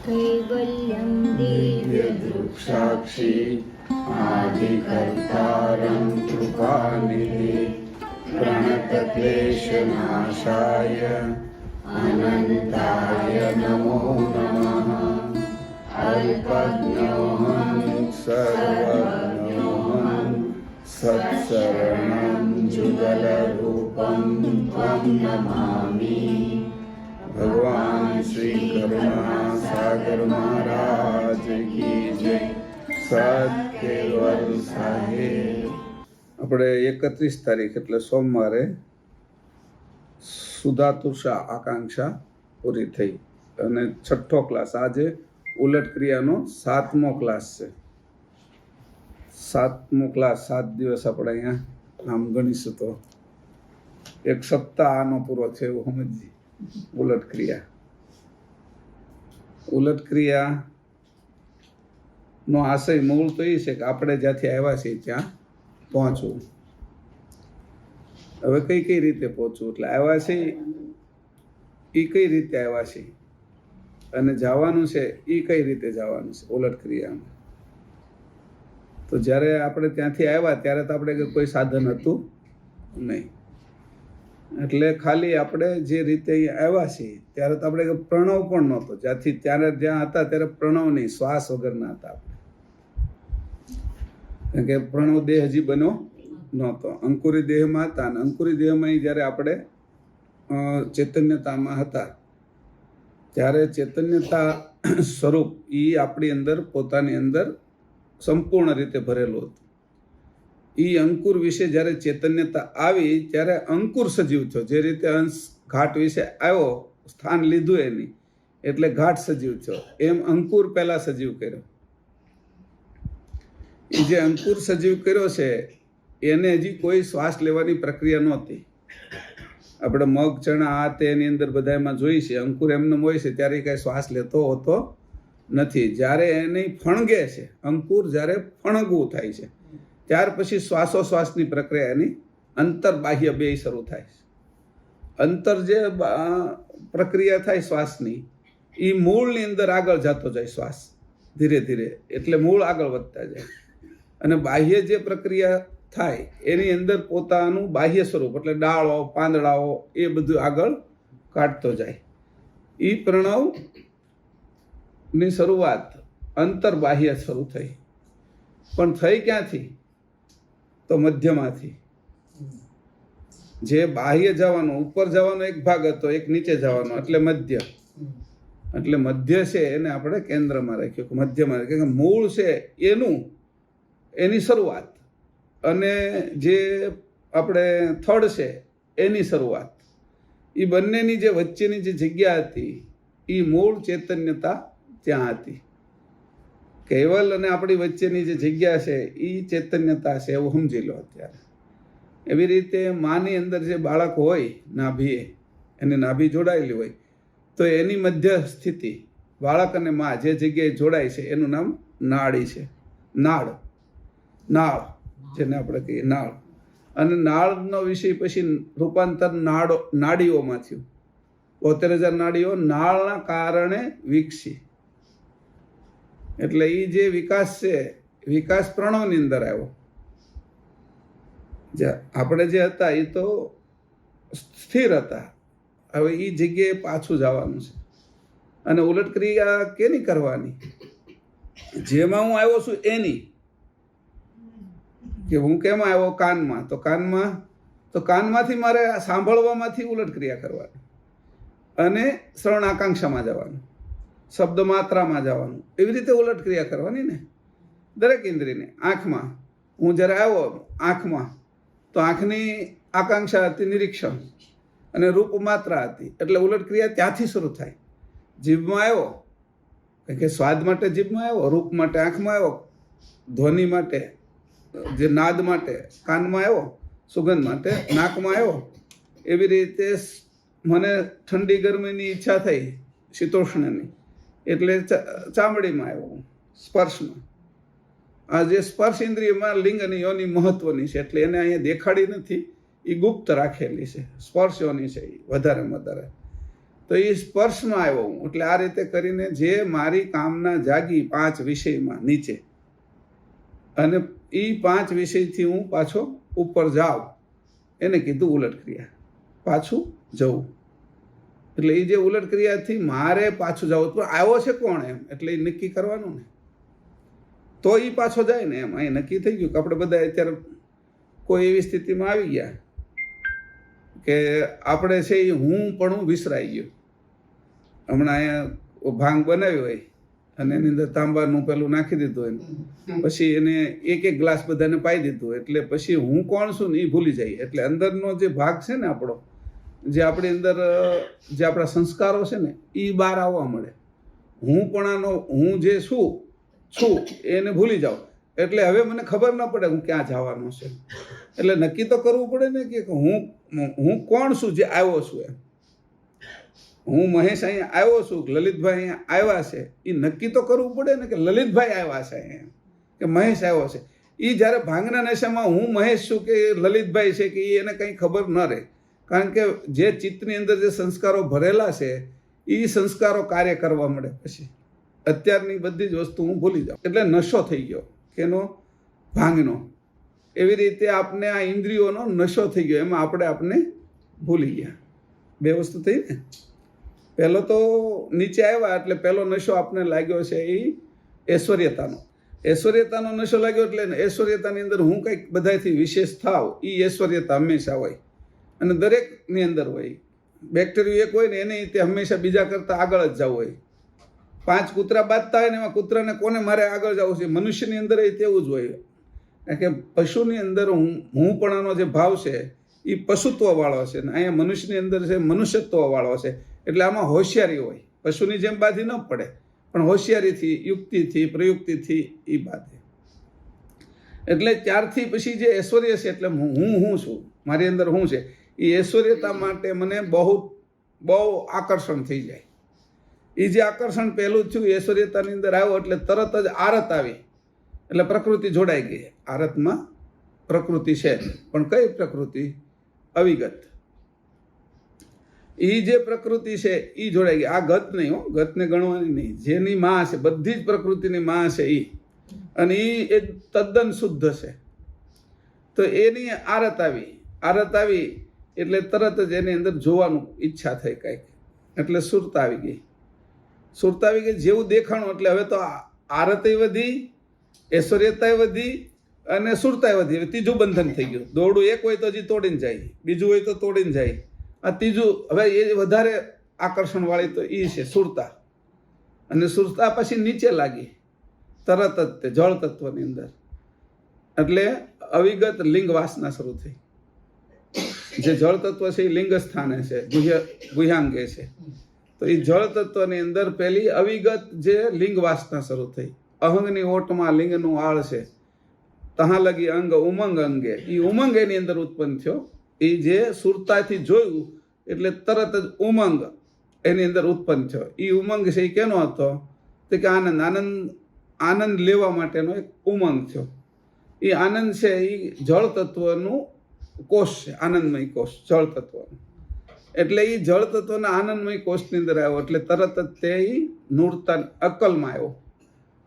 कैवल्यं दिव्यदृक्साक्षी आदिकर्तारं कृपानिधि प्रणतक्लेशनाशाय अनन्ताय नमो नमः। अल्पज्ञोऽहं सर्वज्ञोऽहं सत्सरणं जुगलरूपं त्वं नमामि। भगवान श्री करुणा सागर महाराज की जय। સત્કેવલ સાહેબ। આપણે 31 તારીખ એટલે સોમવારે સુધાતુષા આકાંક્ષા પૂરી થઈ અને 6ઠ્ઠો ક્લાસ, આજે ઉલટ ક્રિયાનો 7મો ક્લાસ છે। 7મો ક્લાસ, 7 દિવસ આપણે અહીંયા આમ ગણીશું તો એક સપ્તાહ આનો પૂરો છે એવું સમજીએ। ઉલટ ક્રિયા, ઉલટ ક્રિયા નો આશય મૂળ તો એ છે કે આપણે જ્યાંથી આવ્યા છીએ ત્યાં પહોંચવું। હવે કઈ કઈ રીતે પહોંચવું, એટલે આવ્યા છે એ કઈ રીતે આવ્યા છે અને જવાનું છે એ કઈ રીતે જવાનું છે ઉલટ ક્રિયામાં। તો જ્યારે આપણે ત્યાંથી આવ્યા ત્યારે તો આપણે કોઈ સાધન હતું નહીં, એટલે ખાલી આપણે જે રીતે અહીંયા આવ્યા છીએ ત્યારે તો આપણે પ્રણવ પણ નહોતો, જ્યાંથી ત્યારે જ્યાં હતા ત્યારે પ્રણવ નહીં, શ્વાસ વગરના હતા આપણે, કારણ કે પ્રણવ દેહ હજી બન્યો નહોતો, અંકુરી દેહમાં હતા। અને અંકુરી દેહમાં જ્યારે આપણે ચૈતન્યતામાં હતા ત્યારે ચૈતન્યતા સ્વરૂપ એ આપણી અંદર પોતાની અંદર સંપૂર્ણ રીતે ભરેલું હતું। એ અંકુર વિશે જ્યારે ચૈતન્યતા આવી ત્યારે અંકુર સજીવ થયો, જે રીતે અંશ ઘાટ વિશે આવ્યો, સ્થાન લીધું એની એટલે ઘાટ સજીવ થયો, એમ અંકુર પહેલા સજીવ કર્યો। એ જે અંકુર સજીવ કર્યો છે એને હજી કોઈ શ્વાસ લેવાની પ્રક્રિયા નહોતી। આપણે મગ ચણા આ તે એની અંદર બધા એમાં જોઈ છે, અંકુર એમને હોય છે ત્યારે કાંઈ શ્વાસ લેતો હોતો નથી। જ્યારે એને ફણગે છે, અંકુર જ્યારે ફણગવું થાય છે ત્યાર પછી શ્વાસોશ્વાસની પ્રક્રિયા એની અંતર બાહ્ય બે શરૂ થાય છે। અંતર જે પ્રક્રિયા થાય શ્વાસની એ મૂળની અંદર આગળ જતો જાય શ્વાસ ધીરે ધીરે, એટલે મૂળ આગળ વધતા જાય, અને બાહ્ય જે પ્રક્રિયા થાય એની અંદર પોતાનું બાહ્ય સ્વરૂપ એટલે ડાળો પાંદડાઓ એ બધું આગળ કાઢતો જાય। એ પ્રણવની શરૂઆત અંતર બાહ્ય શરૂ થઈ, પણ થઈ ક્યાંથી? તો મધ્યમાંથી। જે બાહ્ય જવાનો, ઉપર જવાનો એક ભાગ હતો, એક નીચે જવાનો, એટલે મધ્ય, એટલે મધ્ય છે એને આપણે કેન્દ્રમાં રાખ્યું, મધ્યમાં રાખ્યું, કે મૂળ છે એની શરૂઆત અને જે આપણે થડ છે એની શરૂઆત, એ બંનેની જે વચ્ચેની જે જગ્યા હતી એ મૂળ ચૈતન્યતા ત્યાં હતી। કૈવલ અને આપણી વચ્ચેની જે જગ્યા છે એ ચૈતન્યતા છે એવું સમજી લો અત્યારે। એવી રીતે માની અંદર જે બાળક હોય નાભીએ, એની નાભી જોડાયેલી હોય તો એની મધ્ય સ્થિતિ બાળક અને મા જે જગ્યાએ જોડાય છે એનું નામ નાડી છે, નાળ, નાળ જેને આપણે કહીએ નાળ। અને નાળનો વિષય પછી રૂપાંતર નાડીઓમાં થયું। 72,000 નાડીઓ નાળના કારણે વિકસી, એટલે એ જે વિકાસ છે વિકાસ પ્રણવની અંદર આવ્યો। આપણે જે હતા એ તો સ્થિર હતા, હવે એ જગ્યાએ પાછું જવાનું છે। અને ઉલટ ક્રિયા કેની કરવાની? જેમાં હું આવ્યો છું એની, કે હું કેમાં આવ્યો? કાનમાં, તો કાનમાંથી મારે સાંભળવામાંથી ઉલટ ક્રિયા કરવાની, અને શ્રવણ આકાંક્ષામાં જવાનું, શબ્દ માત્રામાં જવાનું, એવી રીતે ઉલટ ક્રિયા કરવાની ને દરેક ઇન્દ્રિયને। આંખમાં હું જ્યારે આવ્યો આંખમાં, તો આંખની આકાંક્ષા હતી નિરીક્ષણ અને રૂપ માત્રા હતી, એટલે ઉલટ ક્રિયા ત્યાંથી શરૂ થાય। જીભમાં આવ્યો, કારણ કે સ્વાદ માટે જીભમાં આવ્યો, રૂપ માટે આંખમાં આવ્યો, ધ્વનિ માટે જે નાદ માટે કાનમાં આવ્યો, સુગંધ માટે નાકમાં આવ્યો, એવી રીતે મને ઠંડી ગરમીની ઈચ્છા થઈ શીતોષ્ણની, એટલે ચામડીમાં આવ્યો, સ્પર્શમાં। આ જે સ્પર્શ ઇન્દ્રિયમાં લિંગ અને યોની મહત્વની છે, એટલે એને અહીંયા દેખાડી નથી, એ ગુપ્ત રાખેલી છે, સ્પર્શ યોની છે એ વધારેમાં વધારે। તો તો એ સ્પર્શમાં આવ્યો હું. એટલે આ રીતે કરીને જે મારી કામના જાગી 5 વિષયમાં નીચે, અને એ 5 વિષયથી હું પાછો ઉપર જાઉં, એને કીધું ઉલટ ક્રિયા, પાછું જવું. એટલે એ જે ઉલટ ક્રિયાથી મારે પાછું જવું, પણ આવ્યો છે કોણ એમ, એટલે એ નક્કી કરવાનું ને, તો એ પાછો જાય ને એમ. અહીં નક્કી થઈ ગયું કે આપણે બધા અત્યારે કોઈ એવી સ્થિતિમાં આવી ગયા કે આપણે છે એ હું પણ વિસરાઈ ગયું. હમણાં અહીંયા ભાંગ બનાવ્યો હોય અને એની અંદર તાંબાનું પેલું નાખી દીધું હોય, પછી એને એક ગ્લાસ બધાને પાઈ દીધું, એટલે પછી હું કોણ છું ને એ ભૂલી જાય. એટલે અંદરનો જે ભાગ છે ને આપણો, જે આપણી અંદર જે આપણા સંસ્કારો છે ને, એ બહાર આવવા મળે. હું પણ આનો હું જે છું એને ભૂલી જાઉં. એટલે હવે મને ખબર ન પડે હું ક્યાં જવાનું છે. એટલે નક્કી તો કરવું પડે ને કે હું કોણ છું જે આવ્યો છું એમ. હું મહેશ અહીંયા આવ્યો છું, લલિતભાઈ અહીંયા આવ્યા છે, એ નક્કી તો કરવું પડે ને કે લલિતભાઈ આવ્યા છે અહીંયા, કે મહેશ આવ્યો છે. એ જ્યારે ભાંગના નશામાં હું મહેશ છું કે લલિતભાઈ છે કે એને કંઈ ખબર ન રહે. કારણ કે જે ચિત્તની અંદર જે સંસ્કારો ભરેલા છે એ સંસ્કારો કાર્ય કરવા મળે. પછી અત્યારની બધી જ વસ્તુ હું ભૂલી જાઉં. એટલે નશો થઈ ગયો કેનો? ભાંગનો. એવી રીતે આપને આ ઇન્દ્રિયોનો નશો થઈ ગયો, એમાં આપણે ભૂલી ગયા. 2 વસ્તુ થઈ ને. પહેલો તો નીચે આવ્યા એટલે પહેલો નશો આપને લાગ્યો છે એ ઐશ્વર્યતાનો. ઐશ્વર્યતાનો નશો લાગ્યો એટલે ઐશ્વર્યતાની અંદર હું કંઈક બધાથી વિશેષ થાવ, એ ઐશ્વર્યતા હંમેશા હોય અને દરેકની અંદર હોય. બેક્ટેરિયા એક હોય ને એને તે હંમેશા બીજા કરતાં આગળ જ જવું હોય. 5 કૂતરા બાંધતા હોય ને એમાં કૂતરાને કોને મારે આગળ જવું છે, મનુષ્યની અંદર એ તેવું જ હોય. કારણ કે પશુની અંદર હુંપણાનો જે ભાવ છે એ પશુત્વવાળો છે ને અહીંયા મનુષ્યની અંદર છે મનુષ્યત્વવાળો છે. એટલે આમાં હોશિયારી હોય. પશુની જેમ બાંધી ન પડે, પણ હોશિયારીથી, યુક્તિથી, પ્રયુક્તિથી એ બાંધે. એટલે ત્યારથી પછી જે ઐશ્વર્ય છે, એટલે હું છું, મારી અંદર હું છે, એ ઐશ્વર્યતા માટે મને બહુ આકર્ષણ થઈ જાય. એ જે આકર્ષણ પહેલું થયું ઐશ્વર્યતાની અંદર આવ્યો એટલે તરત જ આરત આવી. એટલે પ્રકૃતિ જોડાઈ ગઈ. આરતમાં પ્રકૃતિ છે, પણ કઈ પ્રકૃતિ? અવિગત. એ જે પ્રકૃતિ છે એ જોડાઈ ગઈ. આ ગત નહીં હો, ગતને ગણવાની નહીં. જેની માં છે, બધી જ પ્રકૃતિની માં છે એ, અને એ તદ્દન શુદ્ધ છે. તો એની આરત આવી. આરત આવી એટલે તરત જ એની અંદર જોવાનું ઈચ્છા થઈ કંઈક, એટલે સુરતા આવી ગઈ. સુરતા આવી ગઈ, જેવું દેખાણું એટલે હવે તો આરતય વધી, ઐશ્વર્યતાય વધી અને સુરતાય વધી. હવે ત્રીજું બંધન થઈ ગયું. દોરડું એક હોય તો હજી તોડીને જાય, બીજું હોય તો તોડીને જાય, આ ત્રીજું. હવે એ વધારે આકર્ષણવાળી તો એ છે સુરતા. અને સુરતા પછી નીચે લાગી તરત જ તે જળ તત્વની અંદર. એટલે અવિગત લિંગ વાસના શરૂ થઈ. જે જળ તત્વ છે એ લિંગ સ્થાને છે, ગુહ્યાંગે છે. તો એ જળ તત્વની અંદર પહેલી અવિગત જે લિંગ વાસના શરૂ થઈ. અહંગની ઓટમાં લિંગનું આળ છે, તહાં લગી અંગ ઉમંગ અંગે. એ ઉમંગ એની અંદર ઉત્પન્ન થયો. એ જે સુરતાથી જોયું એટલે તરત જ ઉમંગ એની અંદર ઉત્પન્ન થયો. એ ઉમંગ છે એ કેનો હતો? તો કે આનંદ લેવા માટેનો એક ઉમંગ થયો. એ આનંદ છે એ જળ તત્વનું કોષ છે, આનંદમય કોષ જળ તત્વનું. એટલે એ જળ તત્વના આનંદમય કોષની અંદર આવ્યો એટલે તરત જ તે નૂરતા અક્કલમાં આવ્યો.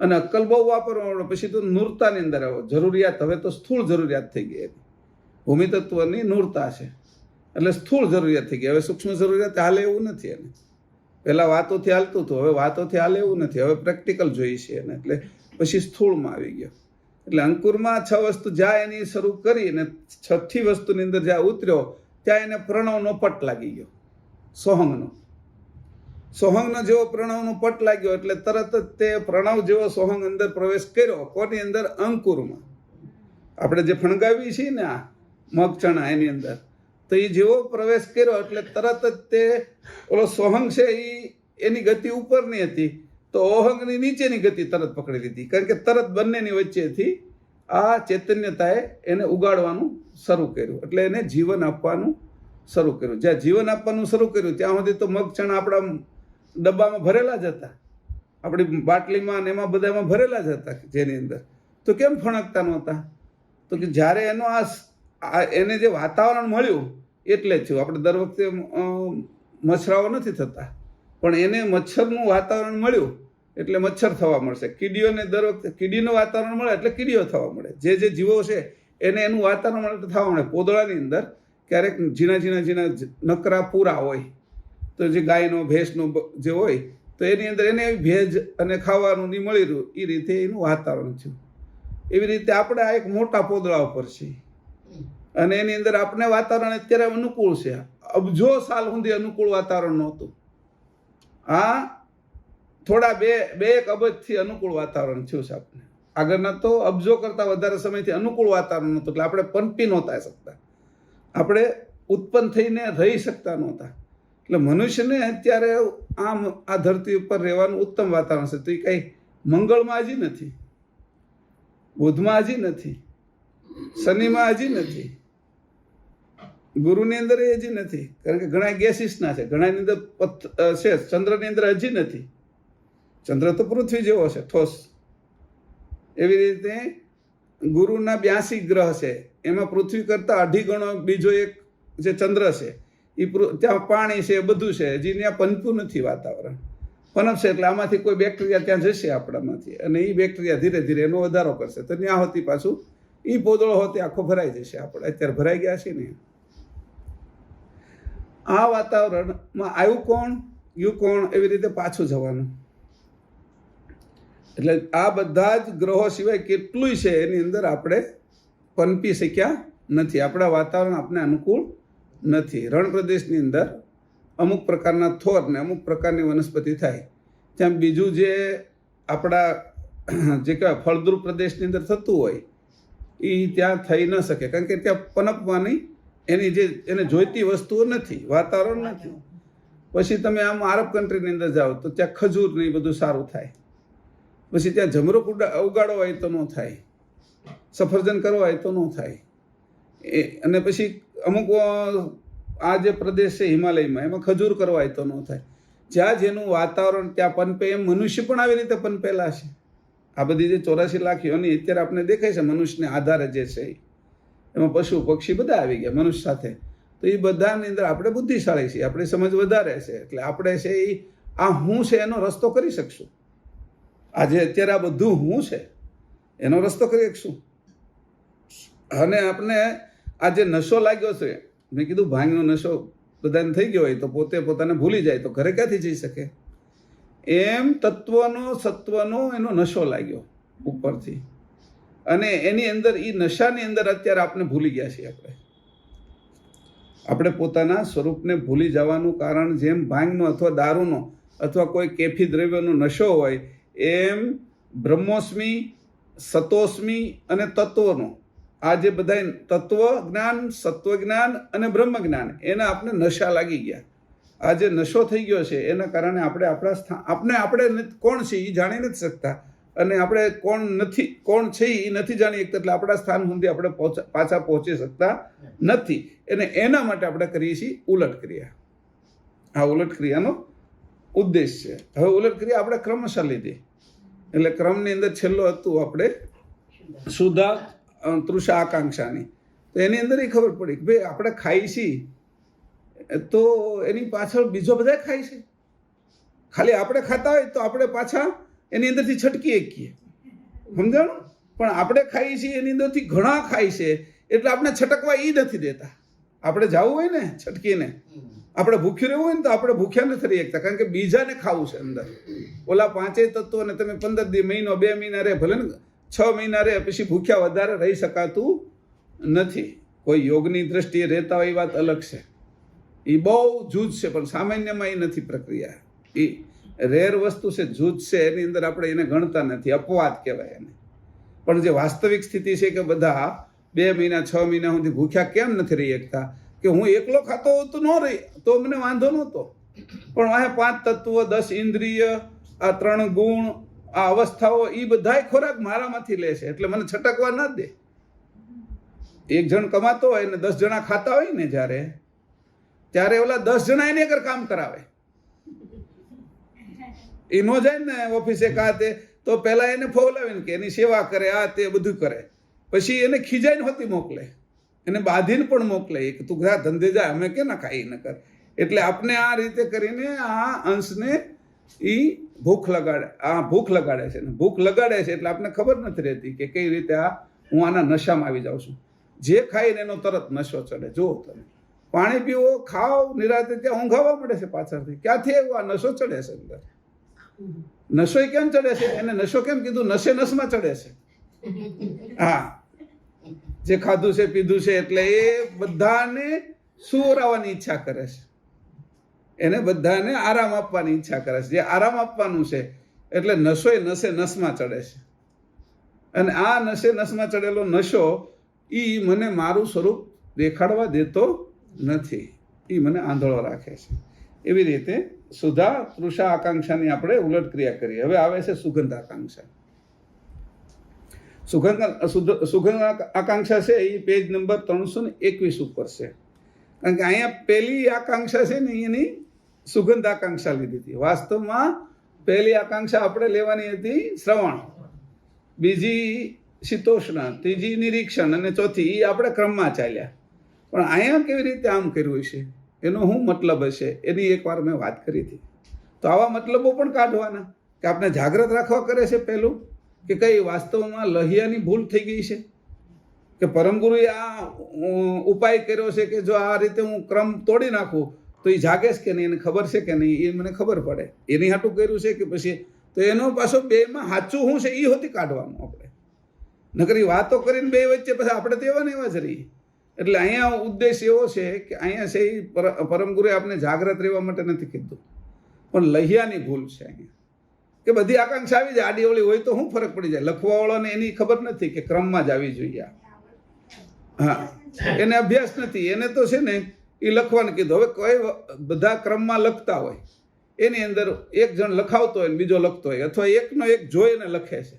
અને અક્કલ બહુ વાપરવા મળે પછી તો નૂરતાની અંદર આવ્યો. જરૂરિયાત હવે તો સ્થૂળ જરૂરિયાત થઈ ગઈ. ભૂમિ તત્વની નૂરતા છે એટલે સ્થૂળ જરૂરિયાત થઈ ગઈ. હવે સૂક્ષ્મ જરૂરિયાત હાલે એવું નથી એને. પહેલાં વાતોથી હાલતું હતું, હવે વાતોથી હાલે એવું નથી. હવે પ્રેક્ટિકલ જોઈએ છે એને. એટલે પછી સ્થૂળમાં આવી ગયો. એટલે અંકુરમાં 6 વસ્તુ જ્યાં એની શરૂ કરી અને 6ઠી વસ્તુની અંદર જ્યાં ઉતર્યો ત્યાં એને પ્રણવનો પટ લાગી ગયો. સોહંગનો જેવો પ્રણવનો પટ લાગ્યો એટલે તરત જ તે પ્રણવ જેવો સોહંગ અંદર પ્રવેશ કર્યો. કોની અંદર? અંકુરમાં. આપણે જે ફણગાવી છીએ ને આ મગચણા એની અંદર, તો એ જેવો પ્રવેશ કર્યો એટલે તરત જ તે ઓલો સોહંગ છે એની ગતિ ઉપરની હતી, તો ઓહંગની નીચેની ગતિ તરત પકડી લીધી. કારણ કે તરત બંનેની વચ્ચેથી આ ચૈતન્યતાએ એને ઉગાડવાનું શરૂ કર્યું. એટલે એને જીવન આપવાનું શરૂ કર્યું. જ્યાં જીવન આપવાનું શરૂ કર્યું ત્યાં સુધી તો મગચણા આપણા ડબ્બામાં ભરેલા જ હતા, આપણી બાટલીમાં ને એમાં બધામાં ભરેલા જ હતા. જેની અંદર તો કેમ ફણકતા નહોતા? તો કે જ્યારે એનો એને જે વાતાવરણ મળ્યું એટલે જ થયું. આપણે દર વખતે મચ્છરાઓ નથી થતા, પણ એને મચ્છરનું વાતાવરણ મળ્યું એટલે મચ્છર થવા મળશે. કીડીઓને દર વખતે કીડીનું વાતાવરણ મળે એટલે કીડીઓ થવા મળે. જે જીવો છે એને એનું વાતાવરણ મળે થવા મળે. પોદળાની અંદર ક્યારેક ઝીણા નકરા પૂરા હોય, તો જે ગાયનો ભેંસનો જે હોય તો એની અંદર એને ભેજ અને ખાવાનું નહીં મળી રહ્યું, એ રીતે એનું વાતાવરણ થયું. એવી રીતે આપણે આ એક મોટા પોદળા ઉપર છીએ અને એની અંદર આપણે વાતાવરણ અત્યારે અનુકૂળ છે. અબજો સાલ સુધી અનુકૂળ વાતાવરણ નહોતું. આ થોડા બે એક અબજથી અનુકૂળ વાતાવરણ થયું છે આપણે. આગળના તો અબજો કરતાં વધારે સમયથી અનુકૂળ વાતાવરણ નહોતું, એટલે આપણે પનપી નહોતા શકતા, આપણે ઉત્પન્ન થઈને રહી શકતા નહોતા. એટલે મનુષ્યને અત્યારે આમ આ ધરતી ઉપર રહેવાનું ઉત્તમ વાતાવરણ છે. તો એ કંઈ મંગળમાં હજી નથી, બુધમાં હજી નથી, શનિમાં હજી નથી, ગુરુની અંદર હજી નથી, કારણ કે ઘણા ગેસીસના છે, ઘણાની અંદર છે, ચંદ્રની અંદર હજી નથી. ચંદ્ર તો પૃથ્વી જેવો છે, ઠોસ. એવી રીતે ગુરુના 82 ગ્રહ છે, એમાં પૃથ્વી કરતાં 2.5 ગણો બીજો એક જે ચંદ્ર છે, એ ત્યાં પાણી છે, બધું છે, હજી ત્યાં પનપ્યું નથી વાતાવરણ. પનપશે એટલે આમાંથી કોઈ બેક્ટેરિયા ત્યાં જશે આપણામાંથી, અને એ બેક્ટેરિયા ધીરે ધીરે એનો વધારો કરશે, તો ત્યાં હોતી પાછું એ પોદળો હોતી આખો ભરાઈ જશે. આપણે અત્યારે ભરાઈ ગયા છીએ ને. આ વાતાવરણમાં આવ્યું કોણ, ગયું કોણ, એવી રીતે પાછું જવાનું. એટલે આ બધા જ ગ્રહો સિવાય કેટલુંય છે એની અંદર આપણે પનપી શક્યા નથી. આપણા વાતાવરણ આપણે અનુકૂળ નથી. રણ પ્રદેશની અંદર અમુક પ્રકારના થોર ને અમુક પ્રકારની વનસ્પતિ થાય, ત્યાં બીજું જે આપણા જે કહેવાય ફળદ્રુપ પ્રદેશની અંદર થતું હોય એ ત્યાં થઈ ન શકે, કારણ કે ત્યાં પનપવાની એની જે એને જોઈતી વસ્તુઓ નથી, વાતાવરણ નથી. પછી તમે આમ આરબ કન્ટ્રીની અંદર જાઓ તો ત્યાં ખજૂર ને એ બધું સારું થાય. પછી ત્યાં જમરૂખ ઉગાડો હોય તો ન થાય, સફરજન કરવો હોય તો ન થાય. અને પછી અમુક આ જે પ્રદેશ છે હિમાલયમાં, એમાં ખજૂર કરવા હોય તો ન થાય. જ્યાં જેનું વાતાવરણ ત્યાં પનપે, એમ મનુષ્ય પણ આવી રીતે પનપેલા છે. આ બધી જે 84 લાખ યોની અત્યારે આપણે દેખાય છે મનુષ્યને આધારે જે છે, એમાં પશુ પક્ષી બધા આવી ગયા મનુષ્ય સાથે. તો એ બધાની અંદર આપણે બુદ્ધિશાળી છીએ, આપણી સમજ વધારે છે, એટલે આપણે છે એ આ હું છે એનો રસ્તો કરી શકશું. આજે અત્યારે આ બધું હું છે એનો રસ્તો કરી શકશું. અને આપણે આ જે નશો લાગ્યો છે, મેં કીધું ભાંગનો નશો બધાને થઈ ગયો હોય તો પોતે પોતાને ભૂલી જાય તો ઘરે ક્યાંથી જઈ શકે. એમ તત્વનો સત્વનો એનો નશો લાગ્યો ઉપરથી, અને એની અંદર એ નશાની અંદર અત્યારે આપણે ભૂલી ગયા છીએ. આપણે પોતાના સ્વરૂપને ભૂલી જવાનું કારણ જેમ ભાંગનો અથવા દારૂનો અથવા કોઈ કેફી દ્રવ્યનો નશો હોય, એમ બ્રહ્મોસ્મી, સતોસ્મી અને તત્વનો આ જે બધા તત્વ જ્ઞાન, સત્વ જ્ઞાન અને બ્રહ્મ જ્ઞાન એના આપણે નશા લાગી ગયા. આ જે નશો થઈ ગયો છે એના કારણે આપણે આપણા સ્થાન આપણે કોણ છે એ જાણી નથી શકતા, અને આપણે કોણ છે એ નથી જાણી શકતા. એટલે આપણા સ્થાન સુધી આપણે પાછા પહોંચી શકતા નથી. અને એના માટે આપણે કરીએ છીએ ઉલટ ક્રિયા. આ ઉલટ ક્રિયાનો ઉદ્દેશ છે. હવે ઉલટ ક્રિયા આપણે ક્રમશઃ લીધી. એટલે ક્રમની અંદર છેલ્લો હતું આપણે સુધા તૃષા આકાંક્ષાની. તો એની અંદર એ ખબર પડી કે ભાઈ આપણે ખાઈ છીએ તો એની પાછળ બીજો બધા ખાય છે. ખાલી આપણે ખાતા હોય તો આપણે પાછા એની અંદરથી છટકી શકીએ, સમજાણું? પણ આપણે ખાઈએ છીએ એની અંદરથી ઘણા ખાય છે, એટલે આપણે છટકવા એ નથી દેતા. આપણે જવું હોય ને છટકીને, આપણે ભૂખ્યું રહેવું હોય ને તો આપણે ભૂખ્યા નથી રહી શકતા, કારણ કે બીજાને ખાવું છે અંદર. ઓલા 5 તત્વોને તમે 15 મહિનો 2 મહિના રહે, ભલે ને 6 મહિના રહે, પછી ભૂખ્યા વધારે રહી શકાતું નથી. કોઈ યોગની દ્રષ્ટિએ રહેતા હોય એ વાત અલગ છે, એ બહુ જૂજ છે, પણ સામાન્યમાં એ નથી પ્રક્રિયા. એ રેર વસ્તુ છે, જૂજ છે, એની અંદર આપણે એને ગણતા નથી, અપવાદ કહેવાય એને. પણ જે વાસ્તવિક સ્થિતિ છે કે બધા 2 મહિના 6 મહિના સુધી ભૂખ્યા કેમ નથી રહી શકતા, કે હું એકલો ખાતો હોત તો ન રહી તો મને વાંધો નહોતો, પણ આ 5 તત્વો, 10 ઇન્દ્રિય, આ 3 ગુણ, આ અવસ્થાઓ, એ બધાય ખોરાક મારામાંથી લે છે, એટલે મને છટકવા ના દે. એક જણ કમાતો હોય ને 10 જણા ખાતા હોય ને ત્યારે ઓલા 10 જણા એની આગળ કામ કરાવે. એ ન જાય ને ઓફિસે કાતે તો પહેલા એને ફોલાવીને કે એની સેવા કરે, આ તે બધું કરે, પછી એને ખીજાઈને હોતી મોકલે, એને બાંધીને પણ મોકલે કે તું ઘા ધંધે જાય, અમે કે ના ખાઈ ન કર. એટલે આપણે આ રીતે કરીને આ અંશને એ ભૂખ લગાડે છે ને ભૂખ લગાડે છે એટલે આપણને ખબર નથી રહેતી કે કઈ રીતે હું આના નશામાં આવી જાઉં છું. જે ખાઈને એનો તરત નશો ચડે. જુઓ તમે પાણી પીવો, ખાઓ, નિરાતે ત્યાં ઊંઘાવા મળે છે પાછળથી. ક્યાંથી એવું આ નશો ચડે છે અંદર? નશો કેમ ચડે છે? એને નશો કેમ કીધું? નશે નસમાં ચડે છે. હા, જે ખાધું છે પીધું છે એટલે એ બધાને સુવરાવવાની ઈચ્છા કરે છે. એને બધાને આરામ આપવાની ઈચ્છા કરે છે. જે આરામ આપવાનું છે એટલે નશો એ નશે નસમાં ચડે છે. અને આ નશે નસમાં ચડેલો નશો એ મને મારું સ્વરૂપ દેખાડવા દેતો નથી. એ મને આંધળો રાખે છે. એવી રીતે સુધા તૃષા આકાંક્ષાની આપણે ઉલટ ક્રિયા કરીએ. હવે આવે છે સુગંધ આકાંક્ષા. સુગંધ આકાંક્ષા છે એ પેજ નંબર 321 ઉપર છે. કારણ કે અહીંયા પહેલી આકાંક્ષા છે ને એની સુગંધ આકાંક્ષા લીધી હતી. વાસ્તવમાં પહેલી આકાંક્ષા આપણે લેવાની હતી શ્રવણ, બીજી શીતોષ્ણ, ત્રીજી નિરીક્ષણ અને ચોથી એ આપણે ક્રમમાં ચાલ્યા. પણ અહીંયા કેવી રીતે આમ કર્યું છે, એનો શું મતલબ હશે એની એકવાર મેં વાત કરી હતી. તો આવા મતલબો પણ કાઢવાના કે આપણે જાગ્રત રાખવા કરે છે. પહેલું કે કઈ વાસ્તવમાં લહિયાની ભૂલ થઈ ગઈ છે કે પરમગુરુએ આ ઉપાય કર્યો છે કે જો આ રીતે હું ક્રમ તોડી નાખું તો એ જાગે છે કે નહીં, એને ખબર છે કે નહીં, એ મને ખબર પડે. એની હાટું કર્યું છે કે પછી તો એનો પાછો બેમાં સાચું શું છે એ હોતી કાઢવાનું આપણે. નકર વાતો કરીને બે વચ્ચે પછી આપણે તો એવા ને એવા જ રહીએ. એટલે અહીંયા ઉદ્દેશ એવો છે કે અહીંયા છે એ પરમગુરુએ આપણે જાગ્રત રહેવા માટે નથી કીધું, પણ લહિયાની ભૂલ છે અહીંયા કે બધી આકાંક્ષા આવી જાય. આડી અવળી હોય તો શું ફરક પડી જાય? લખવાવાળાને એની ખબર નથી કે ક્રમમાં જ આવી જોઈએ. હા, એને અભ્યાસ નથી. એને તો છે ને એ લખવાનું કીધું. હવે કોઈ બધા ક્રમમાં લખતા હોય એની અંદર એક જણ લખાવતો હોય ને બીજો લખતો હોય, અથવા એકનો એક જોઈને લખે છે.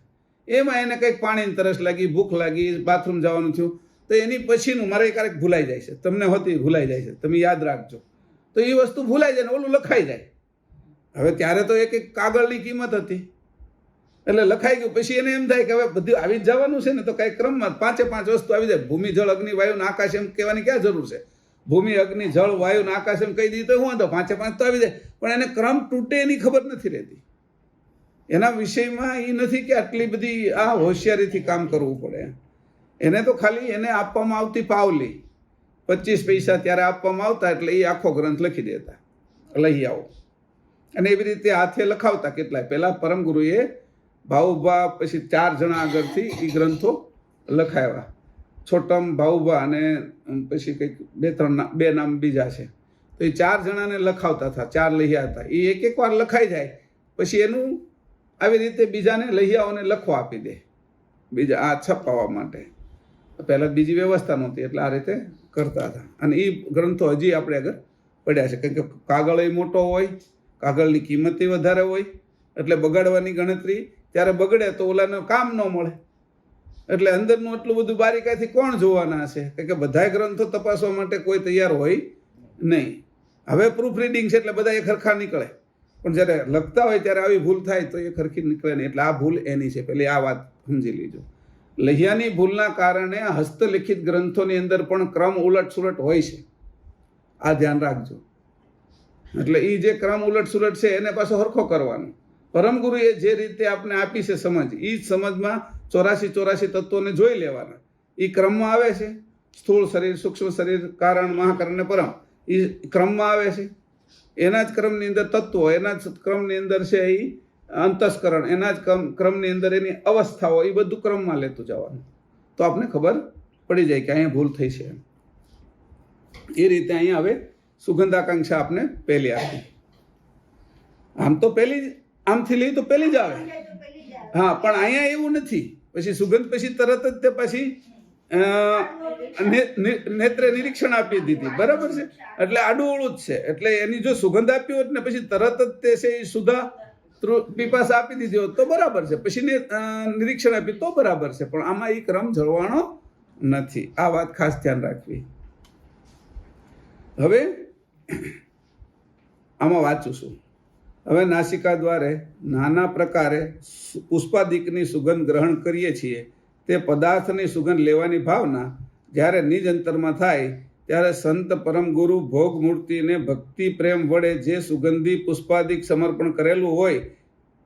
એમાં એને કંઈક પાણીની તરસ લાગી, ભૂખ લાગી, બાથરૂમ જવાનું થયું તો એની પછીનું મારે ક્યારેક ભૂલાઈ જાય છે. તમને હોતી ભૂલાઈ જાય છે, તમે યાદ રાખજો. તો એ વસ્તુ ભૂલાઈ જાય ને ઓલું લખાઈ જાય. હવે ત્યારે તો એક કાગળની કિંમત હતી એટલે લખાઈ ગયું. પછી એને એમ થાય કે હવે બધું આવી જ જવાનું છે ને તો કઈ ક્રમમાં 5 વસ્તુ આવી જાય. ભૂમિ, જળ, અગ્નિ, વાયુ ને આકાશ એમ કહેવાની ક્યાં જરૂર છે? ભૂમિ, અગ્નિ, જળ, વાયુ ને આકાશ એમ કહી દીધું તો શું વાંધો? 5 તો આવી જાય. પણ એને ક્રમ તૂટે એની ખબર નથી રહેતી. એના વિષયમાં એ નથી કે આટલી બધી આ હોશિયારીથી કામ કરવું પડે. એને તો ખાલી એને આપવામાં આવતી પાવલી 25 પૈસા ત્યારે આપવામાં આવતા એટલે એ આખો ગ્રંથ લખી દેતા, લઈ આવો. અને એવી રીતે હાથે લખાવતા. કેટલાય પહેલા પરમગુરુએ ભાઉભા પછી 4 જણા આગળથી એ ગ્રંથો લખાવ્યા. છોટમ, ભાઉભા અને પછી કંઈક 2 નામ બીજા છે. તો એ 4 જણાને લખાવતા હતા. 4 લહિયા હતા. એ એક વાર લખાઈ જાય પછી એનું આવી રીતે બીજાને લહિયાઓને લખવા આપી દે, બીજા આ છપાવવા માટે. પહેલાં બીજી વ્યવસ્થા નહોતી એટલે આ રીતે કરતા હતા. અને એ ગ્રંથો હજી આપણે આગળ પડ્યા છે. કારણ કે કાગળ એ મોટો હોય, કાગળની કિંમત વધારે હોય એટલે બગાડવાની ગણતરી ત્યારે બગડે તો ઓલાને કામ ન મળે. એટલે અંદરનું એટલું બધું બારીકાઈથી કોણ જોવાના છે? કારણ કે બધા ગ્રંથો તપાસવા માટે કોઈ તૈયાર હોય નહીં. હવે પ્રૂફ રીડિંગ છે એટલે બધા એ ખરખા નીકળે, પણ જ્યારે લખતા હોય ત્યારે આવી ભૂલ થાય તો એ ખરખી નીકળે નહીં. એટલે આ ભૂલ એની છે. પેલી આ વાત સમજી લીજો. લહિયાની ભૂલના કારણે હસ્તલિખિત ગ્રંથોની અંદર પણ ક્રમ ઉલટ સુલટ હોય છે. આ ધ્યાન રાખજો. એટલે એ જે ક્રમ ઉલટ સુલટ છે એને પાછો હરખો કરવાનો. પરમગુરુએ જે રીતે આપણે આપી છે સમજ, એ જ સમજમાં 84 તત્વોને જોઈ લેવાના. એ ક્રમમાં આવે છે. સ્થૂળ શરીર, સૂક્ષ્મ શરીર, કારણ, મહાકારણ ને પરમ, એ ક્રમમાં આવે છે. એના જ ક્રમની અંદર તત્વો, એના જ ક્રમની અંદર છે એ અંતસ્કરણ, એના જ ક્રમની અંદર એની અવસ્થાઓ, એ બધું ક્રમમાં લેતું જવાનું. તો આપને ખબર પડી જાય કે અહીંયા ભૂલ થઈ છે. એ રીતે અહીંયા હવે સુગંધાકાંક્ષા આપને પહેલી આપી. આમ તો પહેલી આમથી લઈ તો પહેલી જ આવે. હા, પણ અહીંયા એવું નથી. પછી સુગંધ પછી તરત જ તે પછી નેત્રે નિરીક્ષણ આપી દીધી. બરાબર છે? એટલે આડું જ છે. એટલે એની જો સુગંધ આપી હોત ને પછી તરત જ તે છે એ સુધા પીપાસ આપી દીધી હોત તો બરાબર છે. પછી નિરીક્ષણ આપી તો બરાબર છે. પણ આમાં એ ક્રમ જળવાણો નથી. આ વાત ખાસ ધ્યાન રાખવી. હવે આમાં વાંચું છું. હવે નાસિકા દ્વારે નાના પ્રકારે પુષ્પાદિકની સુગંધ ગ્રહણ કરીએ છીએ તે પદાર્થની સુગંધ લેવાની ભાવના જ્યારે નિજ અંતરમાં થાય ત્યારે સંત પરમ ગુરુ ભોગ મૂર્તિને ભક્તિ પ્રેમ વડે જે સુગંધી પુષ્પાદિક સમર્પણ કરેલું હોય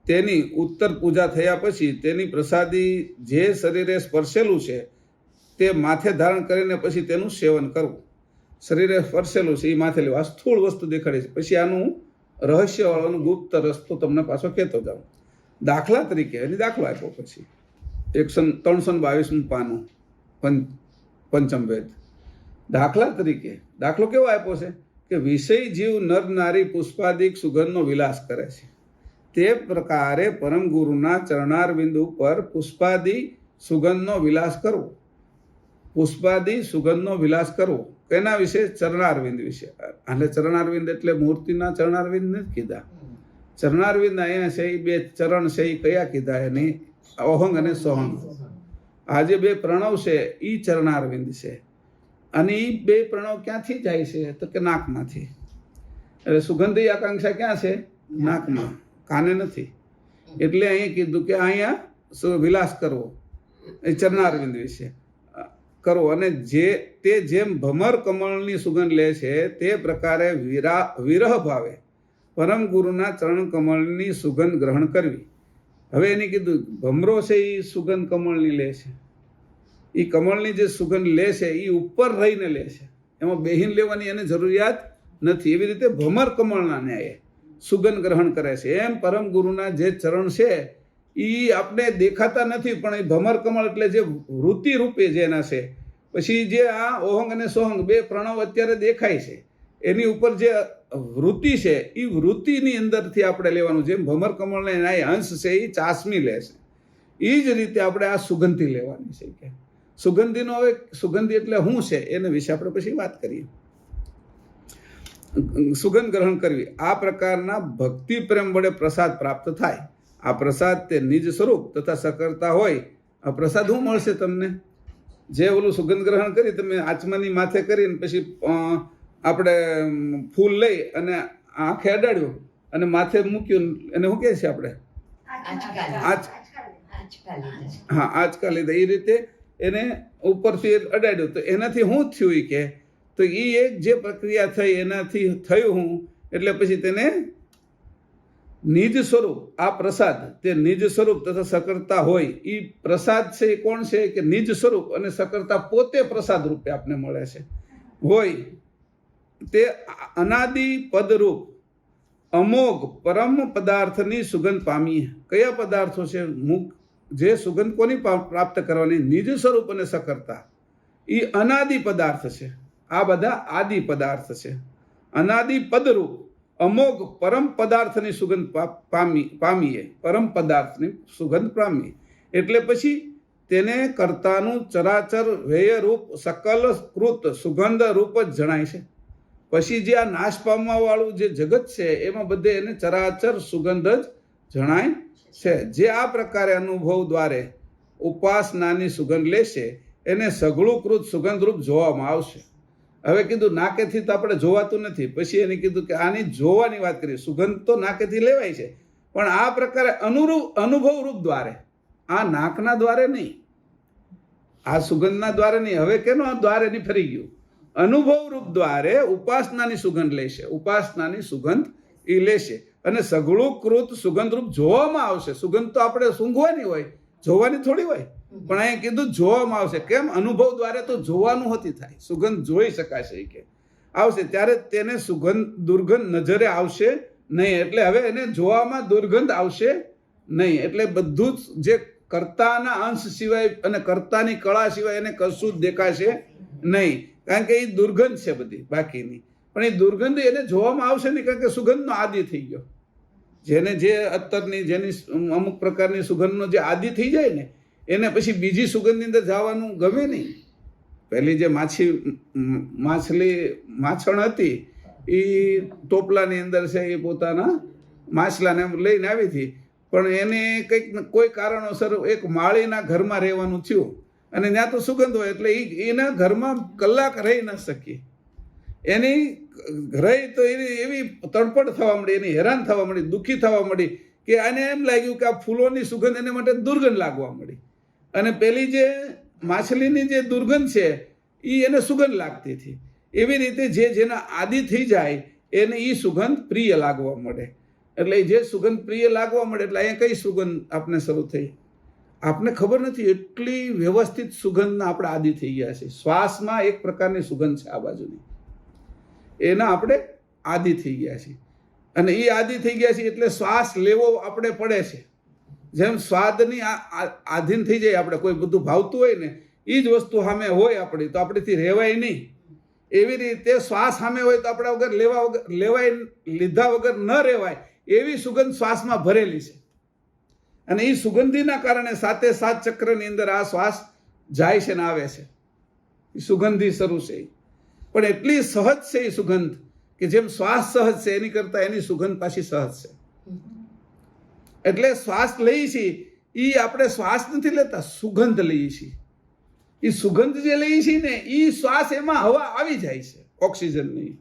તેની ઉત્તર પૂજા થયા પછી તેની પ્રસાદી જે શરીરે સ્પર્શેલું છે તે માથે ધારણ કરીને પછી તેનું સેવન કરવું. શરીરે સ્પર્શેલું છે એ માથે લેવું. આ સ્થૂળ વસ્તુ દેખાડી છે. પછી આનું રહસ્યવાળાનો ગુપ્ત રસ્તો તમને પાછો કહેતો જાઉં. દાખલા તરીકે એની દાખલો આપ્યો પછી 322 પાનું પંચમ વેદ. દાખલા તરીકે દાખલો કેવો આપ્યો છે કે વિષય જીવ નર નારી પુષ્પાદિક સુગંધનો વિલાસ કરે છે તે પ્રકારે પરમ ગુરુના ચરણારવિંદ ઉપર પુષ્પાદિ સુગંધનો વિલાસ કરવો. પુષ્પાદિ સુગંધનો વિલાસ કરવો એના વિશે ચરણારવિંદ વિશે. એટલે ચરણારવિંદ એટલે મૂર્તિના ચરણારવિંદ નથી કીધા. ચરણારવિંદ અહીંયા છે એ બે ચરણ છે એ કયા કીધા એની ઓહંગ અને સોહંગ. આ જે બે પ્રણવ છે એ ચરણારવિંદ છે. અને એ બે પ્રણવ ક્યાંથી જાય છે તો કે નાકમાંથી. એટલે સુગંધી આકાંક્ષા ક્યાં છે? નાકમાં, કાને નથી. એટલે અહીં કીધું કે અહીંયા વિલાસ કરવો એ ચરણારવિંદ વિશે કરવો. અને તે જેમ ભમર કમળની સુગંધ લે છે તે પ્રકારે વિરહ ભાવે પરમ ગુરુના ચરણ કમળની સુગંધ ગ્રહણ કરવી. હવે એને કીધું ભમરો છે એ સુગંધ કમળની લે છે. એ કમળની જે સુગંધ લે છે એ ઉપર રહીને લે છે, એમાં બેહીન લેવાની એને જરૂરિયાત નથી. એવી રીતે ભમર કમળના ન્યાયે સુગંધ ગ્રહણ કરે છે. એમ પરમ ગુરુના જે ચરણ છે એ આપણે દેખાતા નથી, પણ એ ભમર કમળ એટલે જે વૃત્તિ રૂપે જેના છે. પછી જે આ ઓહંગ અને સોહંગ બે પ્રણવ અત્યારે દેખાય છે એની ઉપર જે વૃત્તિ છે એ વૃત્તિની અંદરથી આપણે લેવાનું. જેમ ભમર કમળને ન્યાય અંશ છે એ ચાસમી લે છે એ જ રીતે આપણે આ સુગંધી લેવાની છે. કે સુગંધીનો હવે સુગંધી એટલે શું છે એને વિશે આપણે પછી વાત કરીએ. સુગંધ ગ્રહણ કરવી. આ પ્રકારના ભક્તિ પ્રેમ વડે પ્રસાદ પ્રાપ્ત થાય. આ પ્રસાદ તે નિજ સ્વરૂપ તથા સકરતા હોય. આ પ્રસાદ શું મળશે તમને? જે ઓલું સુગંધ ગ્રહણ કરી તમે આચમાની માથે કરીને પછી આપણે ફૂલ લઈ અને આંખે અડાડ્યું અને માથે મૂક્યું, એને શું કહે છે આપણે? હા, આંચકા લીધા. એ રીતે એને ઉપરથી અડાડ્યું તો એનાથી શું થયું એ કે તો એ એક જે પ્રક્રિયા થઈ એનાથી થયું હું એટલે પછી તેને નિજ સ્વરૂપ આ પ્રસાદ તે નિજ સ્વરૂપ તથા સકરતા હોય. એ પ્રસાદ છે એ કોણ છે કે નિજ સ્વરૂપ અને સકરતા પોતે પ્રસાદ રૂપે આપને મળે છે હોય. તે અનાદિ પદરૂપ અમોઘ પરમ પદાર્થની સુગંધ પામી. કયા પદાર્થો છે? મુખ જે સુગંધ કોની પ્રાપ્ત કરવાની? નિજ સ્વરૂપ અને સકરતા. એ અનાદિ પદાર્થ છે. આ બધા આદિ પદાર્થ છે. અનાદિ પદરૂપ અમોઘ પરમ પદાર્થની સુગંધ પામીએ. પરમ પદાર્થની સુગંધ પામીએ એટલે પછી તેને કર્તાનું ચરાચર વ્યય રૂપ સકલ કૃત સુગંધ રૂપ જ જણાય છે. પછી જે આ નાશ પામવા વાળું જે જગત છે એમાં બધે એને ચરાચર સુગંધ જ જણાય છે. જે આ પ્રકારે અનુભવ દ્વારે ઉપાસનાની સુગંધ લેશે એને સઘળુકૃત સુગંધ રૂપ જોવામાં આવશે. હવે કીધું નાકેથી તો આપણે જોવાતું નથી. પછી એને કીધું કે આની જોવાની વાત કરીએ. સુગંધ તો નાકેથી લેવાય છે પણ આ પ્રકારે અનુભવ રૂપ દ્વારે, આ નાકના દ્વારે નહીં, આ સુગંધના દ્વારે નહીં. હવે કેનો દ્વારે નહીં ફરી ગયું? અનુભવ રૂપ દ્વારે ઉપાસનાની સુગંધ લેશે. ઉપાસનાની સુગંધ એ લેશે અને સઘળુકૃત સુગંધ રૂપ જોવામાં આવશે. સુગંધ તો આપણે સૂંઘવાની હોય, જોવાની થોડી હોય. પણ અહીંયા કીધું જોવામાં આવશે. કેમ? અનુભવ દ્વારા તો જોવાનું હોતી થાય. સુગંધ જોઈ શકાશે કે આવશે ત્યારે તેને સુગંધ દુર્ગંધ નજરે આવશે નહીં. એટલે હવે એને જોવામાં દુર્ગંધ આવશે નહીં. એટલે બધું જ જે કર્તાના અંશ સિવાય અને કર્તાની કળા સિવાય એને કશું જ દેખાશે નહીં. કારણ કે એ દુર્ગંધ છે બધી બાકીની. પણ એ દુર્ગંધ એને જોવામાં આવશે નહીં કારણ કે સુગંધનો આદિ થઈ ગયો. જેને જે અત્તરની જેની અમુક પ્રકારની સુગંધનો જે આદિ થઈ જાય ને એને પછી બીજી સુગંધની અંદર જવાનું ગમે નહીં. પહેલી જે માછણ હતી એ ટોપલાની અંદર છે એ પોતાના માછલાને લઈને આવી હતી. પણ એને કંઈક કોઈ કારણોસર એક માળીના ઘરમાં રહેવાનું થયું અને ત્યાં તો સુગંધ હોય એટલે એના ઘરમાં કલાક રહી ન શકી. એની રહી તો એવી તડપડ થવા મળી, એની હેરાન થવા મળી, દુઃખી થવા મળી કે આને એમ લાગ્યું કે આ ફૂલોની સુગંધ એને માટે દુર્ગંધ લાગવા મળી. અને પેલી જે માછલીની જે દુર્ગંધ છે એ એને સુગંધ લાગતી હતી. એવી રીતે જેના આદિ થઈ જાય એને એ સુગંધ પ્રિય લાગવા મળે. એટલે જે સુગંધ પ્રિય લાગવા મળે એટલે અહીંયા કઈ સુગંધ આપને શરૂ થઈ? આપને ખબર નથી એટલી વ્યવસ્થિત સુગંધના આપણે આદિ થઈ ગયા છે. શ્વાસમાં એક પ્રકારની સુગંધ છે આ બાજુની, એના આપણે આદિ થઈ ગયા છીએ. અને એ આદિ થઈ ગયા છે એટલે શ્વાસ લેવો આપણે પડે છે. જેમ સ્વાદની આધીન થઈ જાય આપણે, કોઈ બધું ભાવતું હોય ને એ જ વસ્તુ સામે હોય આપણી તો આપણેથી રહેવાય નહીં. એવી રીતે શ્વાસ સામે હોય તો આપણા વગર લેવાય લીધા વગર ન રહેવાય એવી સુગંધ શ્વાસમાં ભરેલી છે. અને એ સુગંધીના કારણે સાતે સાત ચક્રની અંદર આ શ્વાસ જાય છે ને આવે છે. એ સુગંધી શરૂ છે, પણ એટલી સહજ છે એ સુગંધ કે જેમ શ્વાસ સહજ છે એની કરતાં એની સુગંધ પાછી સહજ છે. એટલે શ્વાસ લઈએ છીએ એ આપણે શ્વાસ નથી લેતા, સુગંધ લઈએ છીએ. એ સુગંધ જે લઈએ છીએ ને એ શ્વાસ એમાં હવા આવી જાય છે ઓક્સિજનની.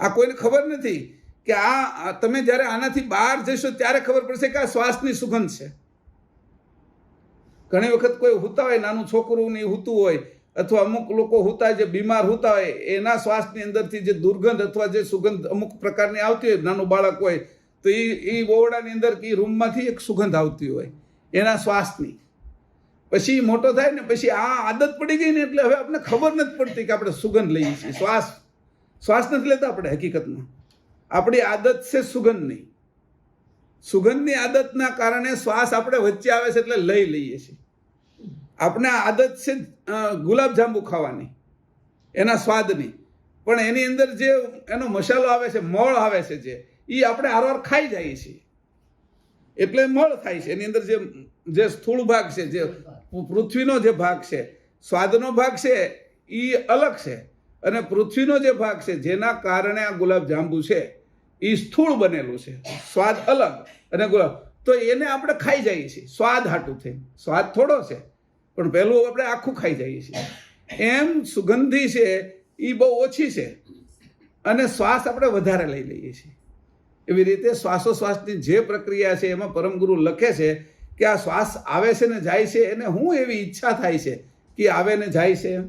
આ કોઈને ખબર નથી કે આ તમે જ્યારે આનાથી બહાર જશો ત્યારે ખબર પડશે કે આ શ્વાસની સુગંધ છે. ઘણી વખત કોઈ હુતા હોય, નાનું છોકરું ની હુતું હોય અથવા અમુક લોકો હુતા જે બીમાર હુતા હોય એના શ્વાસની અંદરથી જે દુર્ગંધ અથવા જે સુગંધ અમુક પ્રકારની આવતી હોય, નાનું બાળક હોય તો એ ઓરડાની અંદર કે રૂમમાંથી એક સુગંધ આવતી હોય એના શ્વાસની. પછી મોટો થાય ને પછી આ આદત પડી ગઈ ને એટલે હવે આપણે ખબર નથી પડતી કે આપણે સુગંધ લઈએ છીએ. શ્વાસ નથી લેતા આપણે. હકીકતમાં આપણી આદત છે સુગંધની. સુગંધની આદતના કારણે શ્વાસ આપણે વચ્ચે આવે છે એટલે લઈ લઈએ છીએ. આપણે આદત છે ગુલાબજાંબુ ખાવાની, એના સ્વાદની, પણ એની અંદર જે એનો મસાલો આવે છે, મોળ આવે છે જે, એ આપણે હારવાર ખાઈ જઈએ છીએ એટલે મળ થાય છે. એની અંદર જે સ્થૂળ ભાગ છે, જે પૃથ્વીનો જે ભાગ છે, સ્વાદનો ભાગ છે એ અલગ છે, અને પૃથ્વીનો જે ભાગ છે જેના કારણે આ ગુલાબજાંબુ છે એ સ્થૂળ બનેલું છે, સ્વાદ અલગ. અને ગુલાબ તો એને આપણે ખાઈ જઈએ છીએ સ્વાદ હાટું થઈ. સ્વાદ થોડો છે પણ પહેલું આપણે આખું ખાઈ જઈએ છીએ. એમ સુગંધી છે એ બહુ ઓછી છે અને શ્વાસ આપણે વધારે લઈ લઈએ છીએ. એવી રીતે શ્વાસોશ્વાસની જે પ્રક્રિયા છે એમાં પરમગુરુ લખે છે કે આ શ્વાસ આવે છે ને જાય છે એને હું એવી ઈચ્છા થાય છે કે આવે ને જાય છે એમ,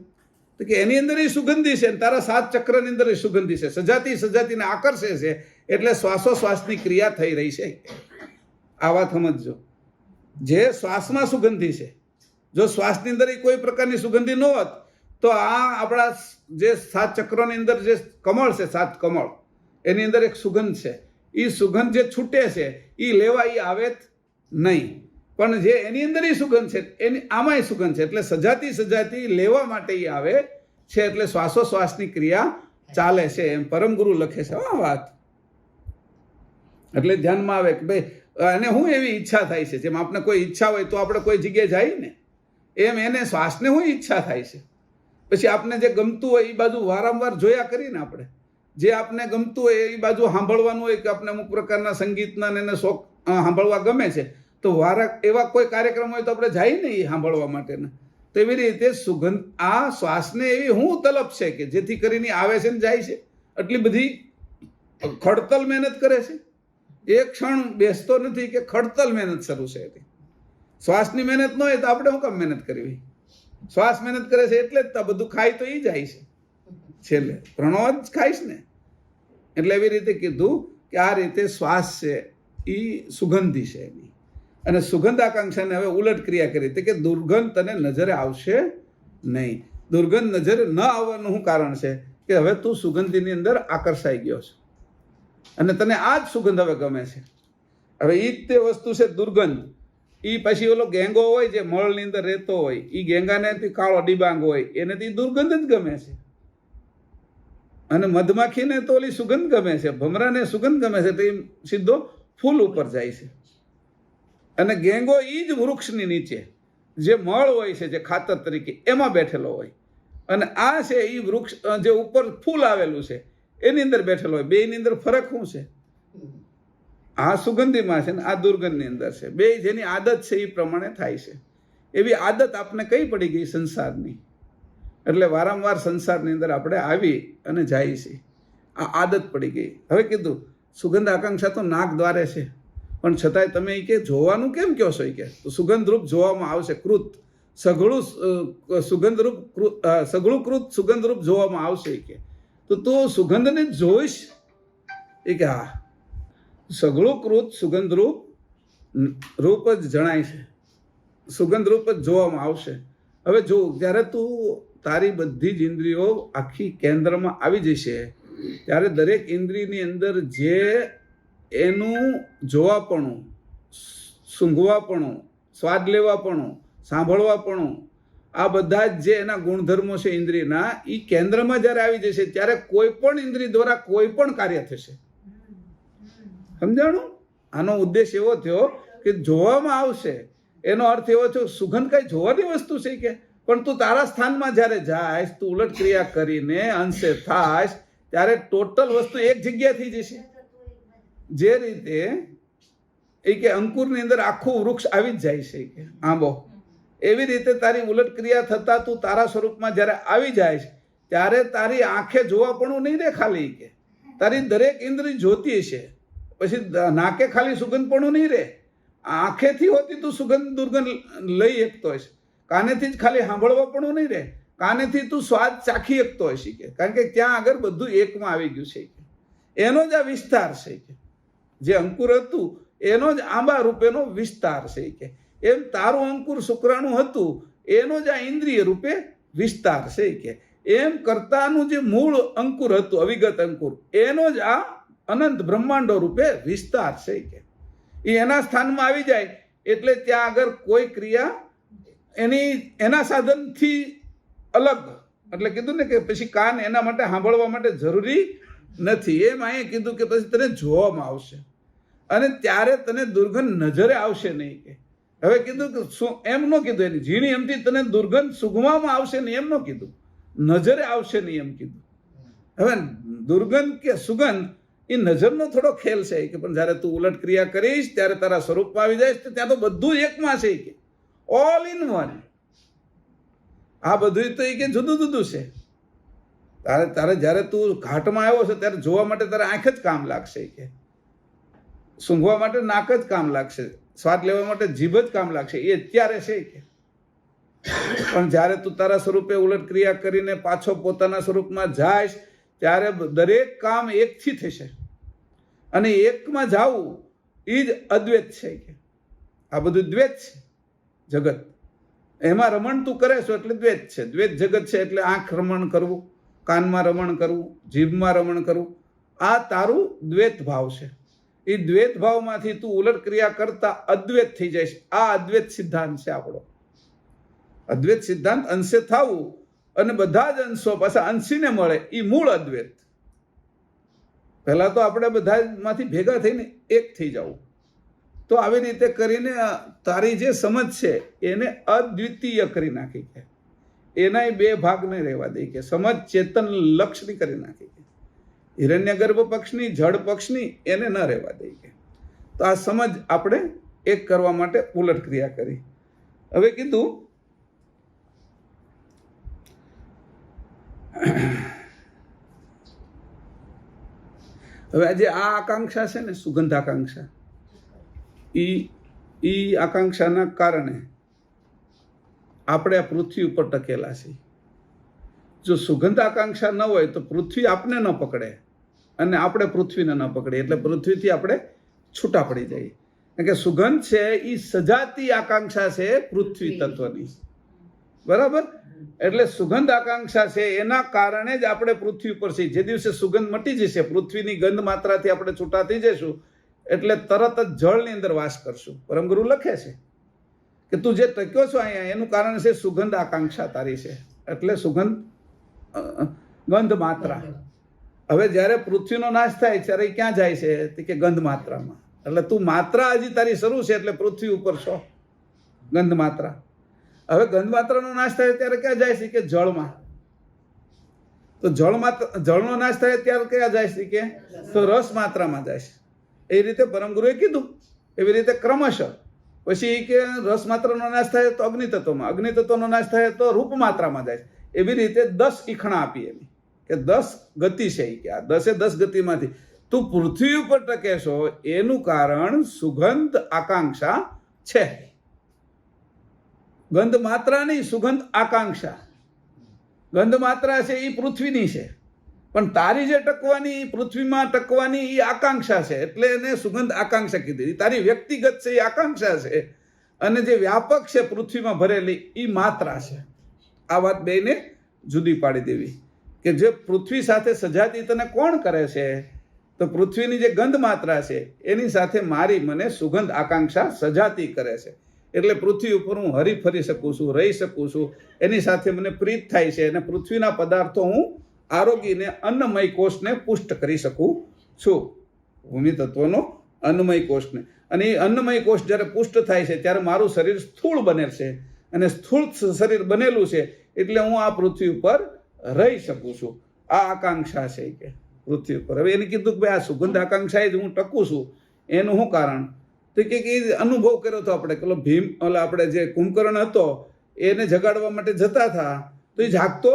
તો કે એની અંદર એ સુગંધી છે, તારા 7 ચક્રની અંદર એ સુગંધી છે, સજાતીને આકર્ષે છે એટલે શ્વાસોશ્વાસની ક્રિયા થઈ રહી છે. આ વાત સમજજો. જે શ્વાસમાં સુગંધી છે, જો શ્વાસની અંદર કોઈ પ્રકારની સુગંધી ન હોત તો આ આપણા જે 7 ચક્રોની અંદર જે કમળ છે, 7 કમળ, એની અંદર એક સુગંધ છે. એ સુગંધ જે છૂટે છે એ લેવા એ આવે જ નહીં, પણ જે એની અંદર એ સુગંધ છે એની આમાંય સુગંધ છે એટલે સજાતી લેવા માટે એ આવે છે. એટલે શ્વાસોશ્વાસની ક્રિયા ચાલે છે એમ પરમગુરુ લખે છે. આ વાત એટલે ધ્યાનમાં આવે કે ભાઈ અને હું એવી ઈચ્છા થાય છે, જેમ આપણે કોઈ ઈચ્છા હોય તો આપણે કોઈ જગ્યાએ જાય ને, એમ એને શ્વાસને હું ઈચ્છા થાય છે. પછી આપને જે ગમતું હોય એ બાજુ વારંવાર જોયા કરીને આપણે જે આપને ગમતું હોય એ બાજુ સાંભળવાનું હોય કે આપણે અમુક પ્રકારના સંગીતના એને શોખ સાંભળવા ગમે છે તો એવા કોઈ કાર્યક્રમ હોય તો આપણે જઈએ ને એ સાંભળવા માટેના. તો એવી રીતે સુગંધ આ શ્વાસને એવી હું તલપ છે કે જેથી કરીને આવે છે ને જાય છે. આટલી બધી ખડતલ મહેનત કરે છે, એક ક્ષણ બેસતો નથી કે ખડતલ મહેનત શરૂ છે. શ્વાસની મહેનત ન હોય તો આપણે શું કામ મહેનત કરવી? શ્વાસ મહેનત કરે છે એટલે જ બધું ખાય તો એ જાય છે છેલ્લે, પ્રણવ જ ખાઈશ ને. એટલે એવી રીતે કીધું કે આ રીતે શ્વાસ છે એ સુગંધી છે એની. અને સુગંધ આકાંક્ષાને હવે ઉલટ ક્રિયા કરી કે દુર્ગંધ તને નજરે આવશે નહીં. દુર્ગંધ નજરે ન આવવાનું શું કારણ છે કે હવે તું સુગંધીની અંદર આકર્ષાઈ ગયો છે અને તને આ જ સુગંધ હવે ગમે છે. હવે એ જ તે વસ્તુ છે દુર્ગંધ. એ પછી ઓલો ગેંગો હોય જે મળની અંદર રહેતો હોય, એ ગેંગાને કાળો ડિબાંગ હોય એને તો દુર્ગંધ જ ગમે છે. અને મધમાખીને તો ઓલી સુગંધ ગમે છે, ભમરાને સુગંધ ગમે છે તો એ સીધો ફૂલ ઉપર જાય છે. અને ગેંગો એ જ વૃક્ષની નીચે જે મળ હોય છે જે ખાતર તરીકે એમાં બેઠેલો હોય, અને આ છે એ વૃક્ષ જે ઉપર ફૂલ આવેલું છે એની અંદર બેઠેલો હોય. બેની અંદર ફરક શું છે? આ સુગંધીમાં છે ને આ દુર્ગંધની અંદર છે. બે જેની આદત છે એ પ્રમાણે થાય છે. એવી આદત આપને કઈ પડી ગઈ સંસારની, એટલે વારંવાર સંસારની અંદર આપણે આવી અને જાય છે. આ આદત પડી ગઈ. હવે કીધું સુગંધ આકાંક્ષા તો નાક દ્વારે છે, પણ છતાંય તમે એ કે જોવાનું કેમ કહો છો? કે સુગંધરૂપ જોવામાં આવશે. કૃત સઘળું સુગંધરૂપ સઘળું કૃત સુગંધરૂપ જોવામાં આવશે કે તો તું સુગંધને જ જોઈશ? એ કે હા, સઘળું કૃત સુગંધરૂપ રૂપ જ જણાય છે, સુગંધ રૂપ જ જોવામાં આવશે. હવે જો જ્યારે તું તારી બધી જ ઇન્દ્રિયો આખી કેન્દ્રમાં આવી જશે ત્યારે દરેક ઇન્દ્રિયની અંદર જે એનું જોવાપણું, સૂંઘવાપણું, સ્વાદ લેવાપણું, સાંભળવાપણું, આ બધા જ જે એના ગુણધર્મો છે ઇન્દ્રિયના, એ કેન્દ્રમાં જ્યારે આવી જશે ત્યારે કોઈ પણ ઇન્દ્રિય દ્વારા કોઈ પણ કાર્ય થશે. સમજાણું? આનો ઉદ્દેશ એવો થયો કે જોવામાં આવશે. એનો અર્થ એવો થયો સુગંધ કઈ જોવાની વસ્તુ છે કે, પણ તું તારા સ્થાનમાં જ્યારે જાય, તું ઉલટ ક્રિયા કરીને અંશે થાય ત્યારે ટોટલ વસ્તુ એક જગ્યા થઈ જશે. જે રીતે એ કે અંકુરની અંદર આખું વૃક્ષ આવી જ જાય છે કે આંબો, એવી રીતે તારી ઉલટ ક્રિયા થતા તું તારા સ્વરૂપમાં જ્યારે આવી જાય ત્યારે તારી આંખે જોવાપણું નહીં રહે ખાલી, કે તારી દરેક ઇન્દ્રિય જોતી હશે. પછી નાકે ખાલી સુગંધપણું નહીં રહે, આંખેથી હોતી તું સુગંધ દુર્ગંધ લઈ શકતો હશે. કાનેથી જ ખાલી સાંભળવાપણું નહીં રહે, કાનેથી તું સ્વાદ ચાખી શકતો હશે કે, કારણ કે ત્યાં આગળ બધું એકમાં આવી ગયું છે. એનો જ આ વિસ્તાર છે કે જે અંકુર હતું એનો જ આંબા રૂપેનો વિસ્તાર છે કે એમ તારું અંકુર શુક્રાણુ હતું એનો જ આ ઇન્દ્રિય રૂપે વિસ્તાર છે કે એમ કર્તાનું જે મૂળ અંકુર હતું અવિગત અંકુર એનો જ આ અનંત બ્રહ્માંડો રૂપે વિસ્તાર છે કે એ એના સ્થાનમાં આવી જાય એટલે ત્યાં આગળ કોઈ ક્રિયા એના સાધનથી અલગ, એટલે કીધું ને કે પછી કાન એના માટે સાંભળવા માટે જરૂરી નથી. એમ અહીંયા કીધું કે પછી તને જોવામાં આવશે અને ત્યારે તને દુર્ગંધ નજરે આવશે નહીં કે. હવે કીધું કે શું એમ ન કીધું, એની ઝીણી એમથી તને દુર્ગંધ સુગવામાં આવશે નહીં એમ ન કીધું, નજરે આવશે નહીં એમ કીધું. હવે દુર્ગંધ કે સુગંધ એ નજરનો થોડો ખેલ છે કે, પણ જ્યારે તું ઉલટ ક્રિયા કરીશ ત્યારે તારા સ્વરૂપમાં આવી જાય તો ત્યાં તો બધું એકમાં છે કે ઓલ ઇન વન. આ બધું તો એ કે જુદું જુદું છે. તારે જ્યારે તું ઘાટમાં આવ્યો છે ત્યારે જોવા માટે તારે આંખ જ કામ લાગશે કે, સૂંઘવા માટે નાક જ કામ લાગશે, સ્વાદ લેવા માટે જીભ જ કામ લાગશે, એ અત્યારે છે કે. પણ જ્યારે તું તારા સ્વરૂપે ઉલટ ક્રિયા કરીને પાછો પોતાના સ્વરૂપમાં જાય ત્યારે દરેક કામ એકથી થશે અને એકમાં જાવું એ જ અદ્વૈત છે કે. આ બધું દ્વૈત છે જગત, એમાં રમણ તું કરે છો એટલે દ્વૈત છે. દ્વૈત જગત છે એટલે આંખ રમણ કરવું, કાનમાં રમણ કરવું, જીભમાં રમણ કરવું, આ તારું દ્વૈત ભાવ છે. એ દ્વૈત ભાવમાંથી તું ઉલટ ક્રિયા કરતા અદ્વૈત થઈ જાય. આ અદ્વૈત સિદ્ધાંત છે આપણો. અદ્વૈત સિદ્ધાંત અંશે થવું અને બધા જ અંશો પાછા અંશીને મળે એ મૂળ અદ્વૈત. પહેલા તો આપણે બધા માંથી ભેગા થઈને એક થઈ જવું. તો આવી રીતે કરીને તારી જે સમજ છે એને અદ્વિતીય કરી નાખી કે એનાય બે ભાગ નહીં રહેવા દે કે સમજ ચેતન લક્ષની કરી નાખી કે હિરણ્યગર્ભ પક્ષની જળ પક્ષની એને ન રહેવા દે કે. તો આ સમજ આપણે એક કરવા માટે ઉલટ ક્રિયા કરી. હવે કીધું હવે આજે આ આકાંક્ષા છે ને સુગંધ આકાંક્ષા, ઈ આકાંક્ષાના કારણે આપણે આ પૃથ્વી ઉપર ટકેલા છીએ. જો સુગંધ આકાંક્ષા ન હોય તો પૃથ્વી આપને ન પકડે અને આપણે પૃથ્વીને ન પકડે, એટલે પૃથ્વીથી આપણે છૂટા પડી જઈએ. કારણ કે સુગંધ છે એ સજાતી આકાંક્ષા છે પૃથ્વી તત્વની, બરાબર? એટલે સુગંધ આકાંક્ષા છે એના કારણે જ આપણે પૃથ્વી ઉપર છીએ. જે દિવસે સુગંધ મટી જશે, પૃથ્વીની ગંધ માત્રાથી આપણે છૂટા થઈ જઈશું એટલે તરત જ જળની અંદર વાસ કરશું. પરમગુરુ લખે છે કે તું જે ટક્યો છો અહીંયા એનું કારણ છે સુગંધ આકાંક્ષા તારી છે, એટલે સુગંધ ગંધ માત્રા. હવે જ્યારે પૃથ્વીનો નાશ થાય ત્યારે ક્યાં જાય છે કે ગંધ માત્રામાં. એટલે તું માત્રા હજી તારી શરૂ છે એટલે પૃથ્વી ઉપર છો ગંધ માત્રા. હવે ગંધ માત્રાનો નાશ થાય ત્યારે ક્યાં જાય છે કે જળમાં. તો જળનો નાશ થાય ત્યારે ક્યાં જાય છે કે તો રસ માત્રામાં જાય છે. એ રીતે પરમગુરુએ કીધું એવી રીતે ક્રમશઃ પછી કે રસ માત્રાનો નાશ થાય તો અગ્નિ તત્વમાં, અગ્નિ તત્વનો નાશ થાય તો રૂપ માત્રામાં જાય. એવી રીતે 10 ઈખણા આપી એની કે 10 ગતિ છે કે આ 10 ગતિમાંથી તું પૃથ્વી ઉપર ટકે છો એનું કારણ સુગંધ આકાંક્ષા છે. ગંધ માત્રા નહીં, સુગંધ આકાંક્ષા. ગંધ માત્રા છે એ પૃથ્વીની છે પણ તારી જે ટકવાની, પૃથ્વીમાં ટકવાની એ આકાંક્ષા છે, એટલે એને સુગંધ આકાંક્ષા કીધી. તારી વ્યક્તિગત છે એ આકાંક્ષા છે, અને જે વ્યાપક છે પૃથ્વીમાં ભરેલી એ માત્રા છે. આ વાત બેને જુદી પાડી દેવી કે જે પૃથ્વી સાથે સજાતી તને કોણ કરે છે? તો પૃથ્વીની જે ગંધ માત્રા છે એની સાથે મારી મને સુગંધ આકાંક્ષા સજાતી કરે છે. એટલે પૃથ્વી ઉપર હું હરી ફરી શકું છું, રહી શકું છું, એની સાથે મને પ્રીત થાય છે, અને પૃથ્વીના પદાર્થો હું આરોગીને અન્નમય કોષને પુષ્ટ કરી શકું છું. ભૂમિ તત્વનો અન્નમય કોષને, અને એ અન્નમય કોષ જ્યારે પુષ્ટ થાય છે ત્યારે મારું શરીર સ્થૂળ બને છે, અને સ્થૂળ શરીર બનેલું છે એટલે હું આ પૃથ્વી ઉપર રહી શકું છું. આ આકાંક્ષા છે કે પૃથ્વી ઉપર. હવે એને કીધું કે ભાઈ આ સુગંધ આકાંક્ષા જ હું ટકું છું, એનું શું કારણ? તો કે અનુભવ કર્યો હતો આપણે, પેલો ભીમ, ઓલા આપણે જે કુંભકર્ણ હતો એને જગાડવા માટે જતા હતા તો એ જાગતો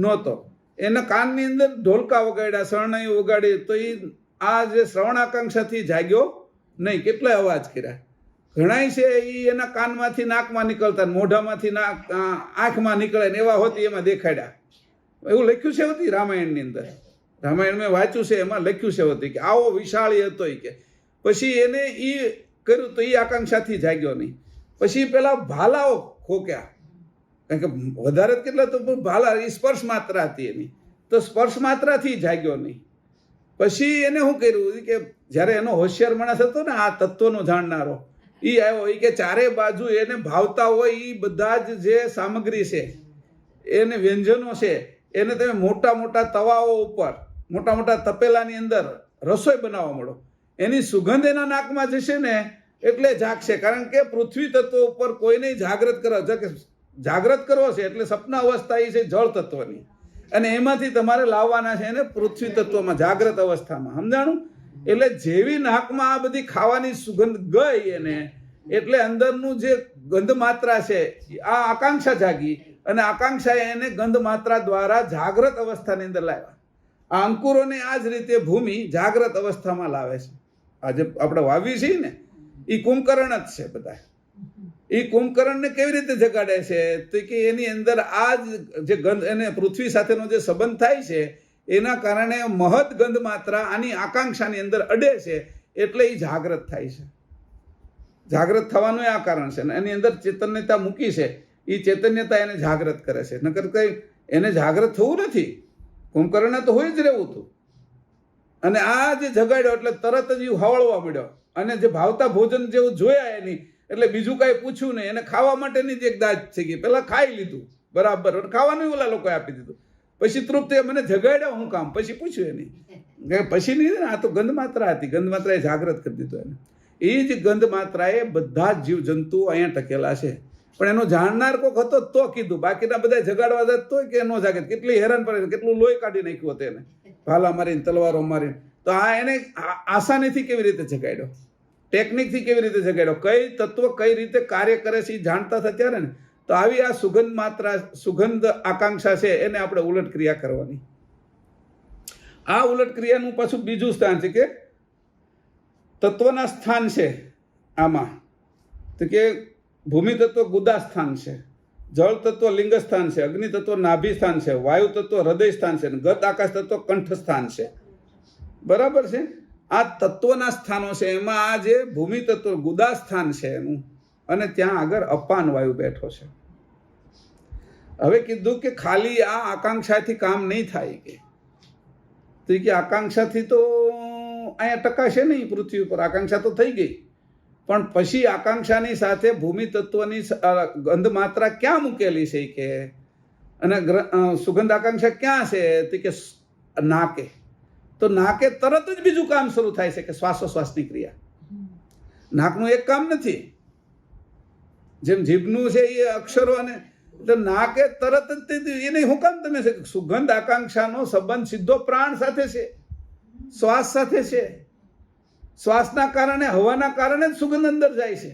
નહોતો. એના કાનની અંદર ઢોલકા વગાડ્યા, શરણાઈઓ વગાડી, તો એ આ જે શ્રવણ આકાંક્ષાથી જાગ્યો નહીં. કેટલાય અવાજ કર્યા, ઘણાય છે એ એના કાનમાંથી નાકમાં નીકળતા, મોઢામાંથી આંખમાં નીકળે ને એવા હોતી એમાં દેખાડ્યા. એવું લખ્યું છે હોતી રામાયણની અંદર. રામાયણ મેં વાંચ્યું છે, એમાં લખ્યું છે હોતી કે આવો વિશાળી હતો એ કે. પછી એને એ કર્યું તો એ આકાંક્ષાથી જાગ્યો નહીં. પછી પેલા ભાલાઓ ખોક્યા, કારણ કે વધારે કેટલા તો ભાલા, એ સ્પર્શ માત્રા હતી એની, તો સ્પર્શ માત્રાથી જાગ્યો નહીં. પછી એને શું કર્યું કે જ્યારે એનો હોશિયાર માણસ હતો ને, આ તત્વનો જાણનારો, એ આવ્યો. એ કે ચારે બાજુ એને ભાવતા હોય એ બધા જ જે સામગ્રી છે, એને વ્યંજનો છે, એને તમે મોટા મોટા તવાઓ ઉપર, મોટા મોટા તપેલાની અંદર રસોઈ બનાવવા મળો, એની સુગંધ એના નાકમાં જશે ને એટલે જાગશે. કારણ કે પૃથ્વી તત્વ ઉપર કોઈને જાગૃત કરવા, જાગૃત કરવો છે એટલે સપના અવસ્થા એ છે જળ તત્વની, અને એમાંથી તમારે લાવવાના છે એને પૃથ્વી તત્વમાં, જાગ્રત અવસ્થામાં. સમજાણું? એટલે જેવી નાકમાં આ બધી ખાવાની સુગંધ ગઈ એને, એટલે અંદરનું જે ગંધ માત્રા છે આ આકાંક્ષા જાગી, અને આકાંક્ષાએ એને ગંધ માત્રા દ્વારા જાગ્રત અવસ્થાની અંદર લાવ્યા. આ અંકુરોને આ જ રીતે ભૂમિ જાગ્રત અવસ્થામાં લાવે છે. આજે આપણે વાવી છીએ ને એ કુંભકર્ણ જ છે બધા. એ કુંભકર્ણને કેવી રીતે જગાડે છે? તો કે એની અંદર આ જે ગંધ, એને પૃથ્વી સાથેનો જે સંબંધ થાય છે એના કારણે મહદ ગંધ માત્રા આની આકાંક્ષાની અંદર અડે છે, એટલે એ જાગ્રત થાય છે. જાગ્રત થવાનું આ કારણ છે, ને એની અંદર ચૈતન્યતા મૂકી છે, એ ચૈતન્યતા એને જાગ્રત કરે છે. નકર કઈ એને જાગ્રત થવું નથી, કુંભકર્ણને તો હોય જ રહેવું હતું. અને આ જે જગાડ્યો એટલે તરત જ એ હવળવા મળ્યો, અને જે ભાવતા ભોજન જેવું જોયા એની, એટલે બીજું કાંઈ પૂછ્યું નહીં. એને ખાવા માટેની જ એક દાજ થઈ ગઈ, પેલા ખાઈ લીધું બરાબર, ખાવાનું ઓલા લોકોએ આપી દીધું. પછી તૃપ્ત, મને જગાડ્યા હું કામ? પછી પૂછ્યું એની, પછી નહીં, આ તો ગંધ માત્રા હતી, ગંધ માત્રાએ જાગ્રત કરી દીધું એને. એ જ ગંધ માત્રાએ બધા જ જીવ જંતુઓ અહીંયા ટકેલા છે, પણ એનો જાણનાર કોક હતો તો કીધું. બાકીના બધા જગાડવા જાય તોય કે ન જાગે. કેટલી હેરાન પડે, કેટલું લોહી કાઢી નાખ્યું હતું એને, ભાલા મારીને, તલવારો મારીને. તો આ એને આસાનીથી કેવી રીતે જગાડ્યો, ટેકનિકથી કેવી રીતે જગાડ્યો, કઈ તત્વ કઈ રીતે કાર્ય કરે છે એ જાણતા હતા ત્યારે ને. તો આવી આ સુગંધ માત્રા, સુગંધ આકાંક્ષા છે, એને આપણે ઉલટ ક્રિયા કરવાની. આ ઉલટ ક્રિયાનું પાછું બીજું સ્થાન છે કે તત્વના સ્થાન છે આમાં. તો કે ભૂમિ તત્વ ગુદા સ્થાન છે, જળ તત્વ લિંગ સ્થાન છે, અગ્નિ તત્વ નાભી સ્થાન છે, વાયુ તત્વ હૃદય સ્થાન છે, ગત આકાશ તત્વ કંઠ સ્થાન છે. બરાબર છે? આ તત્વના સ્થાનો છે. એમાં આ જે ભૂમિ તત્વ ગુદા સ્થાન છે એનું, અને ત્યાં આગળ અપાન વાયુ બેઠો છે. હવે કીધું કે ખાલી આ આકાંક્ષાથી કામ નહીં થાય કે, તો કે આકાંક્ષાથી તો અહીંયા ટકાશે નહીં પૃથ્વી ઉપર. આકાંક્ષા તો થઈ ગઈ, પણ પછી આકાંક્ષાની સાથે ભૂમિ તત્વની ગંધ માત્રા ક્યાં મૂકેલી છે કે, અને સુગંધ આકાંક્ષા ક્યાં છે? તો કે નાકે. તો નાકે તરત જ બીજું કામ શરૂ થાય છે કે શ્વાસોશ્વાસની ક્રિયા. નાકનું એક કામ નથી, જેમ જીભનું છે એ અક્ષરો, અને તો નાકે તરત જ એને શું કામ તમે છે? સુગંધ આકાંક્ષાનો સંબંધ સીધો પ્રાણ સાથે છે, શ્વાસ સાથે છે. શ્વાસના કારણે, હવાના કારણે જ સુગંધ અંદર જાય છે.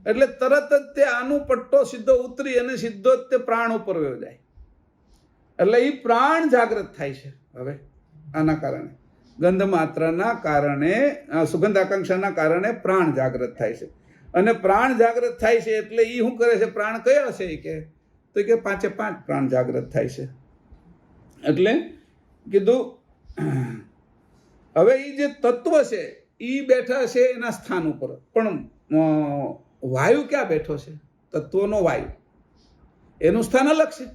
એટલે તરત જ તે આનું પટ્ટો સીધો ઉતરી અને સીધો જ તે પ્રાણ ઉપર વયો જાય. એટલે એ પ્રાણ જાગૃત થાય છે. હવે આના કારણે, ગંધ માત્રાના કારણે, સુગંધ આકાંક્ષાના કારણે પ્રાણ જાગૃત થાય છે. અને પ્રાણ જાગૃત થાય છે એટલે એ શું કરે છે? પ્રાણ કયા છે કે, તો કે 5 પ્રાણ જાગૃત થાય છે. એટલે કીધું હવે એ જે તત્વ છે એ બેઠા છે એના સ્થાન ઉપર, પણ વાયુ ક્યાં બેઠો છે? તત્વનો વાયુ એનું સ્થાન અલગ છે.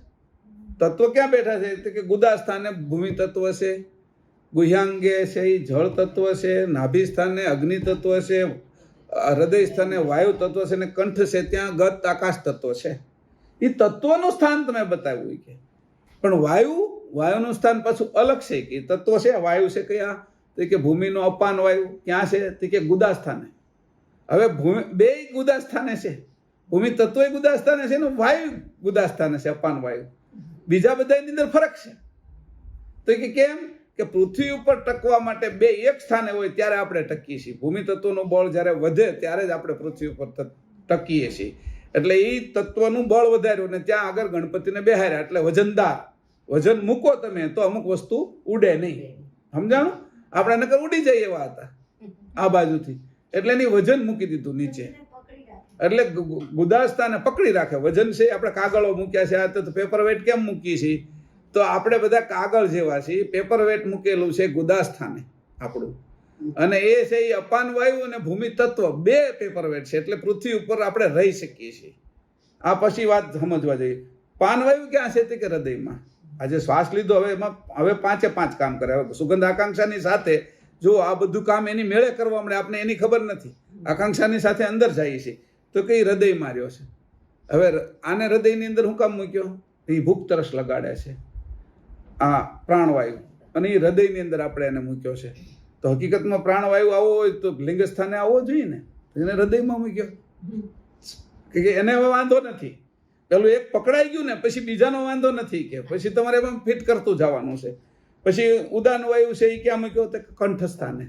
તત્વ ક્યાં બેઠા છે? તો કે ગુદા સ્થાને ભૂમિ તત્વ છે, ગુહ્યાંગે છે એ જળ તત્વ છે, નાભી સ્થાને અગ્નિ તત્વ છે, હૃદય સ્થાને વાયુ તત્વ છે, અને કંઠ છે ત્યાં ગત આકાશ તત્વ છે. એ તત્વનું સ્થાન તમે બતાવ્યું કે, પણ વાયુનું સ્થાન પાછું અલગ છે. કે તત્વ છે વાયુ છે કયા? તો કે ભૂમિનો અપાન વાયુ ક્યાં છે? તો કે ગુદા સ્થાને. હવે ભૂમિ બે ગુદા સ્થાને છે, ભૂમિ તત્વ ગુદા સ્થાને છે ને વાયુ ગુદા સ્થાને છે, અપાન વાયુ. બીજા બધાની અંદર ફરક છે. તો કે કેમ? કે પૃથ્વી ઉપર ટકવા માટે બે એક સ્થાને હોય ત્યારે આપણે ટકીએ છીએ. ભૂમિ તત્વનું બળ જ્યારે વધે ત્યારે જ આપણે પૃથ્વી ઉપર ટકીએ છીએ. એટલે એ તત્વનું બળ વધાર્યું ને ત્યાં આગળ ગણપતિને બેહાર્યા, એટલે વજનદાર. વજન મૂકો તમે તો અમુક વસ્તુ ઉડે નહીં. સમજાણું? આપણે નકર ઉડી જાય એવા હતા આ બાજુથી, એટલે એની વજન મૂકી દીધું નીચે. એટલે ગુદાસ્થાને પકડી રાખે. વજન છે આપણે કાગળો મૂક્યા છે, આ તો પેપર વેટ કેમ મૂકીએ છીએ? તો આપણે બધા કાગળ જેવા છીએ. પેપર વેટ મૂકેલું છે ગુદાસ્થાને આપણું, અને એ છે એ અપાન વાયુ અને ભૂમિ તત્વ બે પેપર વેટ છે. એટલે પૃથ્વી ઉપર આપણે રહી શકીએ છીએ. આ પછી વાત સમજવા જોઈએ. પાનવાયુ ક્યાં છે? તે કે હૃદયમાં. આજે શ્વાસ લીધો, હવે પાંચે પાંચ કામ કરે. હવે સુગંધ આકાંક્ષાની સાથે જો આ બધું કામ એની મેળે કરવા મળે, આપણે એની ખબર નથી. આકાંક્ષાની સાથે અંદર જાય છે તો કે હૃદયમાં રહ્યો છે. હવે આને હૃદયની અંદર શું કામ મૂક્યો? એ ભૂખ તરસ લગાડે છે આ પ્રાણવાયુ, અને એ હૃદયની અંદર આપણે એને મૂક્યો છે. તો હકીકતમાં પ્રાણવાયુ આવો હોય તો લિંગ સ્થાને આવવો જોઈએ ને, એને હૃદયમાં મૂક્યો કે એને હવે વાંધો નથી. પેલું એક પકડાઈ ગયું ને પછી બીજાનો વાંધો નથી, કે પછી તમારે એમાં ફિટ કરતું જવાનું છે. પછી ઉદાન વાયુ છે એ ક્યાં મૂક્યો? તો કંઠ સ્થાને.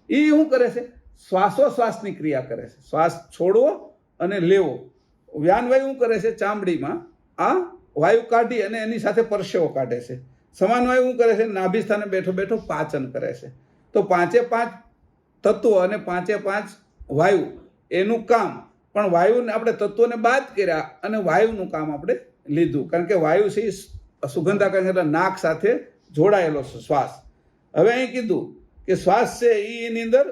એ શું કરે છે? શ્વાસોશ્વાસની ક્રિયા કરે છે. શ્વાસ છોડવો અને લેવો. વ્યાન વાયુ શું કરે છે? ચામડીમાં આ વાયુ કાઢી અને એની સાથે પરસેવો કાઢે છે. સમાન વાયુ શું કરે છે? નાભી સ્થાને બેઠો બેઠો પાચન કરે છે. તો પાંચે પાંચ તત્વો અને પાંચે પાંચ વાયુ એનું કામ. પણ વાયુને આપણે તત્વોને બાદ કર્યા અને વાયુનું કામ આપણે લીધું, કારણ કે વાયુ છે સુગંધાકાંક્ષ એટલે નાક સાથે જોડાયેલો છે શ્વાસ. હવે અહીં કીધું કે શ્વાસ છે એની અંદર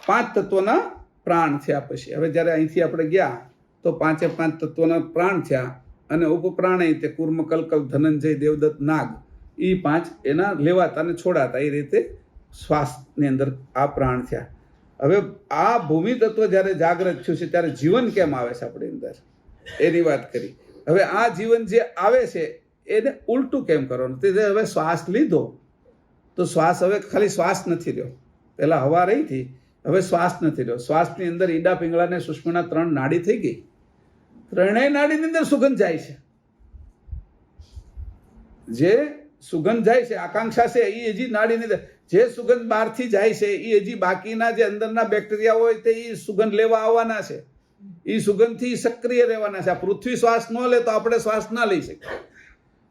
પાંચ તત્વોના પ્રાણ થયા. પછી હવે જ્યારે અહીંથી આપણે ગયા તો પાંચે પાંચ તત્વોના પ્રાણ થયા, અને ઉપપ્રાણ તે કુર્મ કલકલ ધનંજય દેવદત્ત નાગ, એ પાંચ એના લેવાતા અને છોડાતા. એ રીતે શ્વાસની અંદર આ પ્રાણ થયા. હવે આ ભૂમિ તત્વ જ્યારે જાગ્રત થયું છે ત્યારે જીવન કેમ આવે છે આપણી અંદર એની વાત કરી. હવે આ જીવન જે આવે છે એને ઉલટું કેમ કરવાનું? તે હવે શ્વાસ લીધો તો શ્વાસ હવે ખાલી શ્વાસ નથી રહ્યો. પહેલા હવા રહી હતી, હવે શ્વાસ નથી રહ્યો. શ્વાસની અંદર ઈડા પિંગળા અને સુષ્મના 3 નાડી થઈ ગઈ. ત્રણેય નાડીની અંદર સુગંધ જાય છે. જે સુગંધ જાય છે આકાંક્ષા છે એ હજી નાડીની અંદર, જે સુગંધ બહારથી જાય છે એ હજી બાકીના જે અંદરના બેક્ટેરિયા હોય તે એ સુગંધ લેવા આવવાના છે. એ સુગંધથી સક્રિય રહેવાના છે. આ પૃથ્વી શ્વાસ ન લે તો આપણે શ્વાસ ના લઈ શકીએ.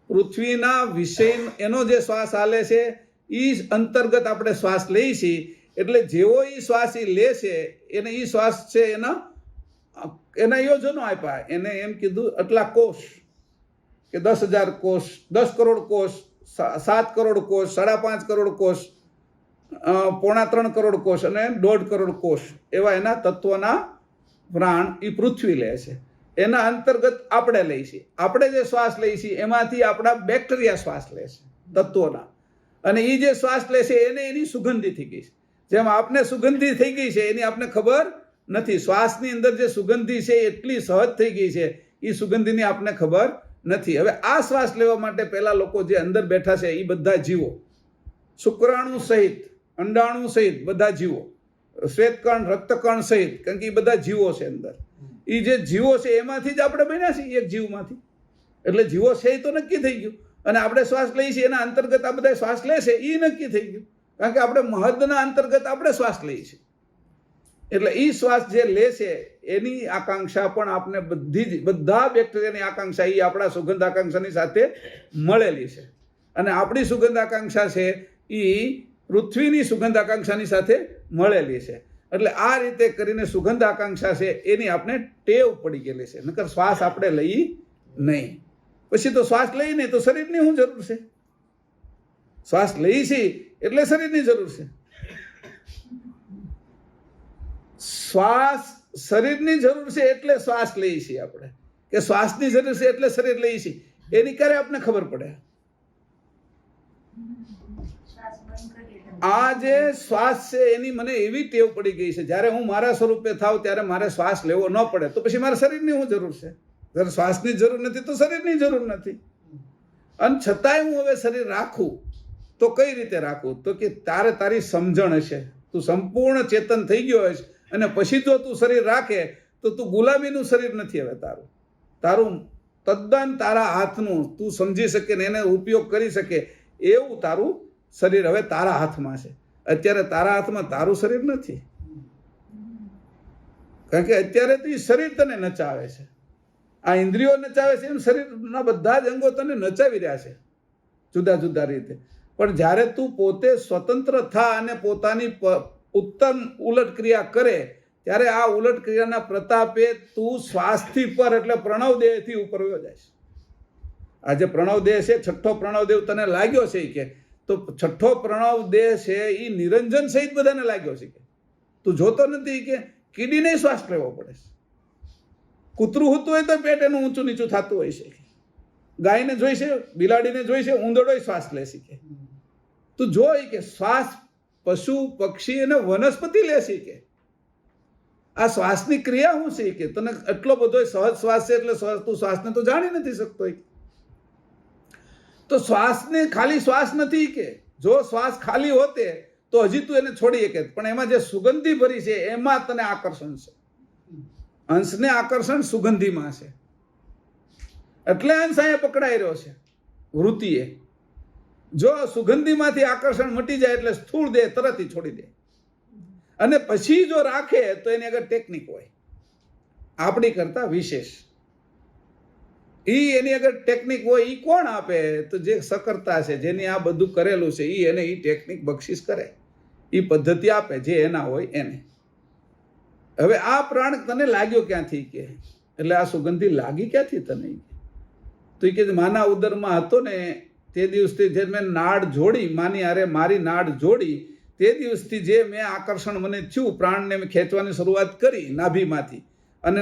પૃથ્વીના વિષય એનો જે શ્વાસ હાલે છે એ અંતર્ગત આપણે શ્વાસ લઈએ છીએ. એટલે જેવો એ શ્વાસ એ લે છે એને એ શ્વાસ છે એના યોજનો આપ્યા. એને એમ કીધું આટલા કોષ, કે 10,000 કોષ, 10 કરોડ કોષ, 7 કરોડ કોષ, 5.5 કરોડ કોષ, 3.25 કરોડ કોષ અને 1.5 કરોડ કોષ એવા એના તત્વના પ્રાણ એ પૃથ્વી લે છે. એના અંતર્ગત આપણે લઈએ છીએ. આપણે જે શ્વાસ લઈએ છીએ એમાંથી આપણા બેક્ટેરિયા શ્વાસ લે છે તત્વોના, અને એ જે શ્વાસ લે છે એને એની સુગંધી થઈ ગઈ છે. જેમ આપને સુગંધી થઈ ગઈ છે એની આપને ખબર નથી. શ્વાસની અંદર જે સુગંધી છે એટલી સહજ થઈ ગઈ છે, એ સુગંધીની આપને ખબર નથી. હવે આ શ્વાસ લેવા માટે પહેલા લોકો જે અંદર બેઠા છે એ બધા જીવો, શુક્રાણુ સહિત, અંડાણુ સહિત બધા જીવો, શ્વેતકણ, રક્તકણ સહિત, કારણ કે એ બધા જીવો છે અંદર. એ જે જીવો છે એમાંથી જ આપણે બન્યા છીએ, એક જીવમાંથી. એટલે જીવો છે એ તો નક્કી થઈ ગયું. અને આપણે શ્વાસ લઈએ છીએ એના અંતર્ગત આ બધા શ્વાસ લે છે એ નક્કી થઈ ગયું, કારણ કે આપણે મહદના અંતર્ગત આપણે શ્વાસ લઈએ છીએ. એટલે એ શ્વાસ જે લે છે એની આકાંક્ષા પણ આપણે બધા બેક્ટેરિયાની આકાંક્ષા એ આપણા સુગંધ આકાંક્ષાની સાથે મળેલી છે. અને આપણી સુગંધ આકાંક્ષા છે એ પૃથ્વીની સુગંધ આકાંક્ષાની સાથે મળેલી છે. એટલે આ રીતે કરીને સુગંધ આકાંક્ષા છે એની આપણે ટેવ પડી ગયેલી છે. નકર શ્વાસ આપણે લઈ નહીં. પછી તો શ્વાસ લઈ નહીં તો શરીરની શું જરૂર છે? શ્વાસ લઈ છીએ એટલે શરીરની જરૂર છે. શ્વાસ શરીરની જરૂર છે એટલે શ્વાસ લઈએ છીએ આપણે, કે શ્વાસની જરૂર છે એટલે શરીર લઈએ છીએ, એની ક્યારે આપને ખબર પડે? આ જે શ્વાસ છે એની મને એવી ટેવ પડી ગઈ છે, જ્યારે હું મારા સ્વરૂપે થાવ ત્યારે મારે શ્વાસ લેવો ન પડે, તો પછી મારે શરીરની શું જરૂર છે? જ્યારે શ્વાસની જરૂર નથી તો શરીરની જરૂર નથી. અને છતાંય હું હવે શરીર રાખું તો કઈ રીતે રાખું? તો કે તારી સમજણ હશે, તું સંપૂર્ણ ચેતન થઈ ગયો હશે, અને પછી જો તું શરીર રાખે તો તું ગુલામીનું શરીર નથી હવે તારું તદ્દન તારા હાથનું, તું સમજી શકે ને એને ઉપયોગ કરી શકે એવું તારું શરીર હવે તારા હાથમાં છે. અત્યારે તારા હાથમાં તારું શરીર નથી, કારણ કે અત્યારે તો શરીર તને નચાવે છે, આ ઇન્દ્રિયો નચાવે છે, એમ શરીરના બધા જ અંગો તને નચાવી રહ્યા છે જુદા જુદા રીતે. પણ જ્યારે તું પોતે સ્વતંત્ર થા અને પોતાની ઉત્તમ ઉલટ ક્રિયા કરે, ત્યારે આ ઉલટ ક્રિયાના પ્રતાપે તું શ્વાસથી પર એટલે પ્રણવ દેહથી ઉપર વયો જાય છે. આ જે પ્રણવ દેહ છે, છઠ્ઠો પ્રણવ દેહ તને લાગ્યો છે કે, તો છઠ્ઠો પ્રણવ દેહ છે એ નિરંજન સહિત બધાને લાગ્યો છે કે તું જોતો નથી કે કીડીને શ્વાસ લેવો પડે છે. કૂતરું હોતું હોય તો પેટ એનું ઊંચું નીચું થતું હોય છે, ગાયને જોઈ છે, બિલાડીને જોઈ છે, ઉંદરડો શ્વાસ લે છે કે તું જોઈ કે શ્વાસ પશુ પક્ષી અને વનસ્પતિ લે છે કે આ શ્વાસની ક્રિયા શું છે કે તને એટલો બધો સહજ શ્વાસ છે એટલે તું શ્વાસને તો જાણી નથી શકતો. તો શ્વાસને ખાલી શ્વાસ નથી કે જો શ્વાસ ખાલી હોતે તો હજી તું એને છોડી શકે, પણ એમાં જે સુગંધી ભરી છે એમાં તને આકર્ષણ છે. અંશને આકર્ષણ સુગંધીમાં છે એટલે અંશ અહીંયા પકડાઈ રહ્યો છે વૃત્તિએ. જો સુગંધીમાંથી આકર્ષણ મટી જાય એટલે સ્થૂળ દેહ તરત છોડી દે, અને પછી જો રાખે તો એની આગળ ટેકનિક હોય આપણી કરતા વિશેષ. એની આગળ ટેકનિક હોય. એ કોણ આપે? તો જે સકર્તા છે, જેની આ બધું કરેલું છે, એને એ ટેકનિક બક્ષિસ કરે, એ પદ્ધતિ આપે જે એના હોય એને. હવે આ પ્રાણ તને લાગ્યો ક્યાંથી કે, એટલે આ સુગંધી લાગી ક્યાંથી તને? તો એ કે માના ઉદરમાં હતો ને તે દિવસથી જે મેં નાડ જોડી, માની હારે મારી નાડ જોડી, તે દિવસથી જે મેં આકર્ષણ મને થયું, પ્રાણને મેં ખેંચવાની શરૂઆત કરી નાભીમાંથી, અને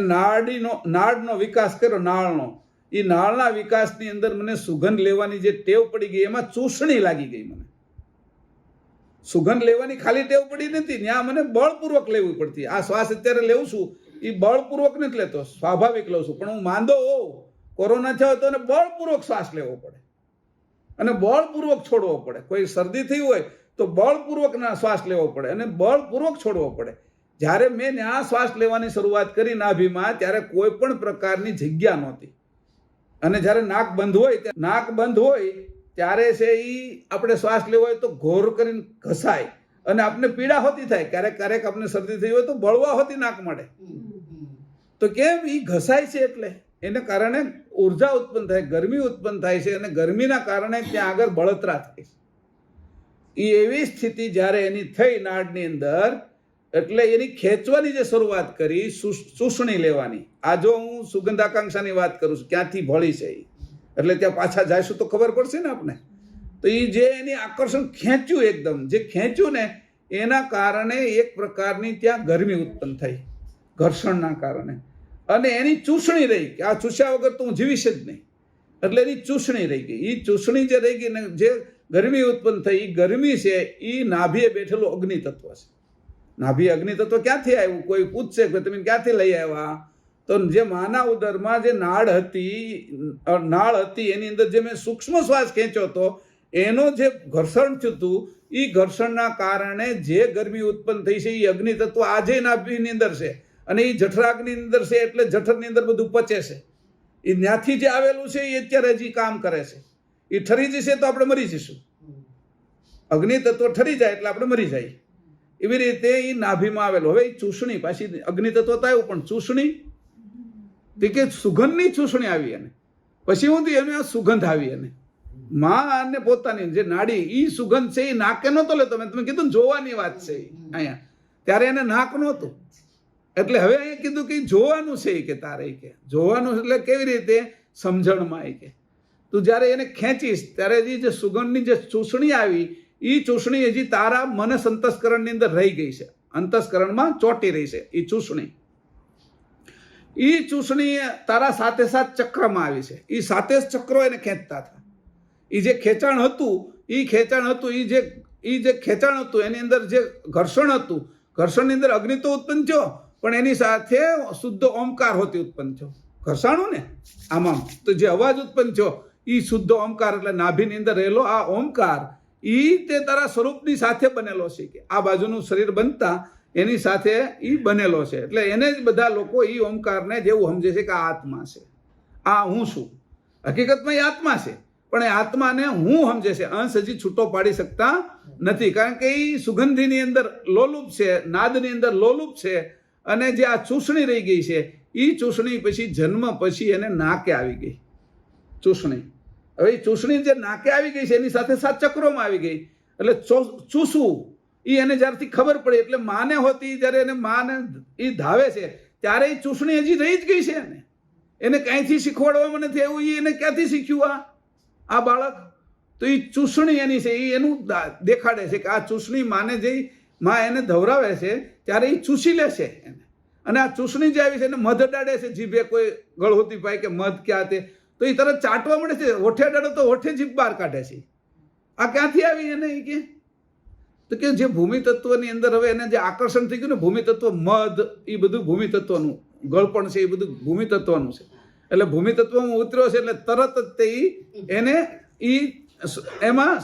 નાડનો વિકાસ કર્યો, નાળનો. એ નાળના વિકાસની અંદર મને સુગંધ લેવાની જે ટેવ પડી ગઈ, એમાં ચૂસણી લાગી ગઈ. મને સુગંધ લેવાની ખાલી ટેવ પડી નથી, ત્યાં મને બળપૂર્વક લેવી પડતી. આ શ્વાસ અત્યારે લેવું છું એ બળપૂર્વક નથી લેતો, સ્વાભાવિક લઉં છું. પણ હું માંદો હોઉં, કોરોના થયો તો બળપૂર્વક શ્વાસ લેવો પડે અને બળપૂર્વક છોડવો પડે. કોઈ શરદી થઈ હોય તો બળપૂર્વક શ્વાસ લેવો પડે અને બળપૂર્વક છોડવો પડે. જ્યારે મેં ત્યાં શ્વાસ લેવાની શરૂઆત કરી નાભીમાં, ત્યારે કોઈ પણ પ્રકારની જગ્યા નહોતી. અને જ્યારે નાક બંધ હોય ત્યારે છે એ આપણે શ્વાસ લેવો હોય તો ઘોર કરીને ઘસાય અને આપણે પીડા હોતી થાય. ક્યારેક આપણે શરદી થઈ હોય તો બળવા હોતી નાક મળે. તો કેમ? એ ઘસાય છે એટલે એને કારણે ઉર્જા ઉત્પન્ન થાય, ગરમી ઉત્પન્ન થાય છે, અને ગરમીના કારણે ત્યાં આગળ બળતરા થાય છે. એ એવી સ્થિતિ જ્યારે એની થઈ નાડની અંદર, એટલે એની ખેંચવાની જે શરૂઆત કરી, ચૂસણી લેવાની. આ જો હું સુગંધાકાંક્ષાની વાત કરું છું, ક્યાંથી ભળી છે એટલે ત્યાં પાછા જઈશું તો ખબર પડશે ને આપણે. તો એ જે એની આકર્ષણ ખેંચ્યું, એકદમ જે ખેંચ્યું ને, એના કારણે એક પ્રકારની ત્યાં ગરમી ઉત્પન્ન થઈ ઘર્ષણના કારણે, અને એની ચૂસણી રહી કે આ ચૂસ્યા વગર તો હું જીવીશ જ નહીં. એટલે એની ચૂસણી રહી ગઈ. એ ચૂસણી જે રહી ગઈ ને, જે ગરમી ઉત્પન્ન થઈ, એ ગરમી છે એ નાભીએ બેઠેલું અગ્નિ તત્વ છે. નાભી અગ્નિ તત્વ ક્યાંથી આવ્યું? કોઈ પૂછશે કે તમે ક્યાંથી લઈ આવ્યા? તો જે માના ઉદરમાં જે નાળ હતી એની અંદર જે મેં સૂક્ષ્મ શ્વાસ ખેંચ્યો હતો, એનો જે ઘર્ષણ થયું હતું, એ ઘર્ષણના કારણે જે ગરમી ઉત્પન્ન થઈ છે એ અગ્નિ તત્વ આજે નાભીની અંદર છે, અને એ જઠરાગ્નિની અંદર છે. એટલે જઠરની અંદર બધું પચે છે. એ ત્યાંથી જે આવેલું છે એ અત્યારે હજી કામ કરે છે. એ ઠરી જશે તો આપણે મરી જઈશું. અગ્નિ તત્વ ઠરી જાય એટલે આપણે મરી જાય. એવી રીતે એ નાભીમાં આવેલું. હવે એ ચૂસણી પાછી અગ્નિ તત્વ તો આવ્યું, પણ ચૂસણી કે સુગંધની ચૂસણી આવી, એને પછી હું એને સુગંધ આવી, એને માં અને પોતાની જે નાડી, એ સુગંધ છે એ નાકે નહોતો લેતો. મેં તમે કીધું જોવાની વાત છે અહીંયા, ત્યારે એને નાક નહોતું. એટલે હવે અહીંયા કીધું કે જોવાનું છે કે તારે, કે જોવાનું એટલે કેવી રીતે? સમજણમાં. કે તું જ્યારે એને ખેંચીશ ત્યારે જે સુગંધની જે ચૂસણી આવી એ ચૂસણી હજી તારા મનસ અંતસ્કરણની અંદર રહી ગઈ છે, અંતસ્કરણમાં ચોંટી રહી છે એ ચૂસણી. એ ચૂસણી તારા સાથે સાથ ચક્રમાં આવી છે. એ સાથે જ ચક્રો એને ખેંચતા હતા. એ જે ખેંચાણ હતું એ જે ખેંચાણ હતું એની અંદર જે ઘર્ષણ હતું, ઘર્ષણની અંદર અગ્નિ તો ઉત્પન્ન થયો, પણ એની સાથે શુદ્ધ ઓમકાર હોતી ઉત્પન્ન થયો. ઘર્ષાણું ને આમાં તો જે અવાજ ઉત્પન્ન થયો એ શુદ્ધ ઓમકાર, એટલે નાભીની અંદર રહેલો આ ઓમકાર એ તે તારા સ્વરૂપની સાથે બનેલો છે. કે આ બાજુનું શરીર બનતા એની સાથે એ બનેલો છે. એટલે એને જ બધા લોકો એ ઓમકારને જેવું સમજે છે કે આ આત્મા છે, આ હું છું. હકીકતમાં એ આત્મા છે, પણ એ આત્માને હું સમજે છે, અંશ હજી છૂટો પાડી શકતા નથી. કારણ કે એ સુગંધીની અંદર લોલુપ છે, નાદની અંદર લોલુપ છે, અને જે આ ચૂસણી રહી ગઈ છે એ ચૂસણી પછી જન્મ પછી એને નાકે આવી ગઈ ચૂસણી. હવે એ ચૂસણી જે નાકે આવી ગઈ છે એની સાથે સાત ચક્રોમાં આવી ગઈ. એટલે ચૂસવું એ એને જ્યારથી ખબર પડી, એટલે માને હોતી જ્યારે એને માને એ ધાવે છે ત્યારે એ ચૂસણી હજી રહી જ ગઈ છે. એને ક્યાંયથી શીખવાડવામાં નથી આવ્યું. એને ક્યાંથી શીખ્યું આ બાળક? તો એ ચૂસણી એની છે, એ એનું દેખાડે છે કે આ ચૂસણી માને જે માં એને ધવરાવે છે ત્યારે એ ચૂસી લે છે એને. અને આ ચૂસણી જે આવી છે એને મધ અડાડે છે જીભે, કોઈ ગળહોતી પાય કે મધ ક્યાં તે, તો એ તરત ચાટવા મળે છે. હોઠે અડાડો તો હોઠે જીભ બહાર કાઢે છે. આ ક્યાંથી આવી એને? એ કે તો કે જે ભૂમિ તત્વની અંદર હવે એને જે આકર્ષણ થઈ ગયું ને, ભૂમિ તત્વ મધ એ બધું ભૂમિ તત્વનું ગળપણ છે, એ બધું ભૂમિ તત્વનું છે. એટલે ભૂમિ તત્વમાં ઉતર્યો છે એટલે તરત જ તે એને એમાં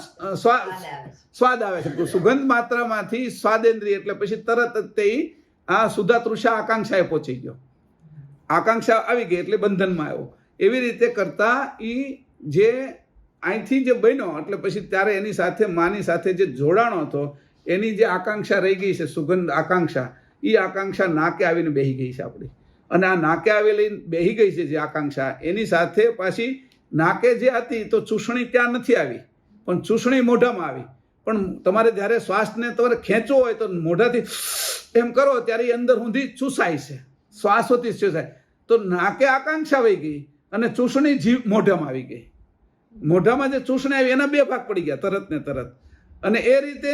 સ્વાદ આવે છે. સુગંધ માત્રામાંથી સ્વાદેન્દ્રિય, એટલે પછી તરત જ તે આ સુધા તૃષા આકાંક્ષાએ પહોંચી ગયો. આકાંક્ષા આવી ગઈ એટલે બંધનમાં આવ્યો. એવી રીતે કરતા એ જે અહીંથી જે બન્યો એટલે પછી ત્યારે એની સાથે માની સાથે જે જોડાણો હતો એની જે આકાંક્ષા રહી ગઈ છે, સુગંધ આકાંક્ષા, એ આકાંક્ષા નાકે આવીને બેહી ગઈ છે આપણી. અને આ નાકે આવેલી બેહી ગઈ છે જે આકાંક્ષા, એની સાથે પાછી નાકે જે હતી તો ચૂસણી ત્યાં નથી આવી, પણ ચૂસણી મોઢામાં આવી. પણ તમારે જ્યારે શ્વાસને તમારે ખેંચવો હોય તો મોઢાથી એમ કરો ત્યારે એ અંદર સુધી ચૂસાય છે, શ્વાસોથી ચૂસાય. તો નાકે આકાંક્ષા આવી ગઈ અને ચૂસણી જીભ મોઢામાં આવી ગઈ. મોઢામાં જે ચૂસણી આવી એના બે ભાગ પડી ગયા તરત ને તરત. અને એ રીતે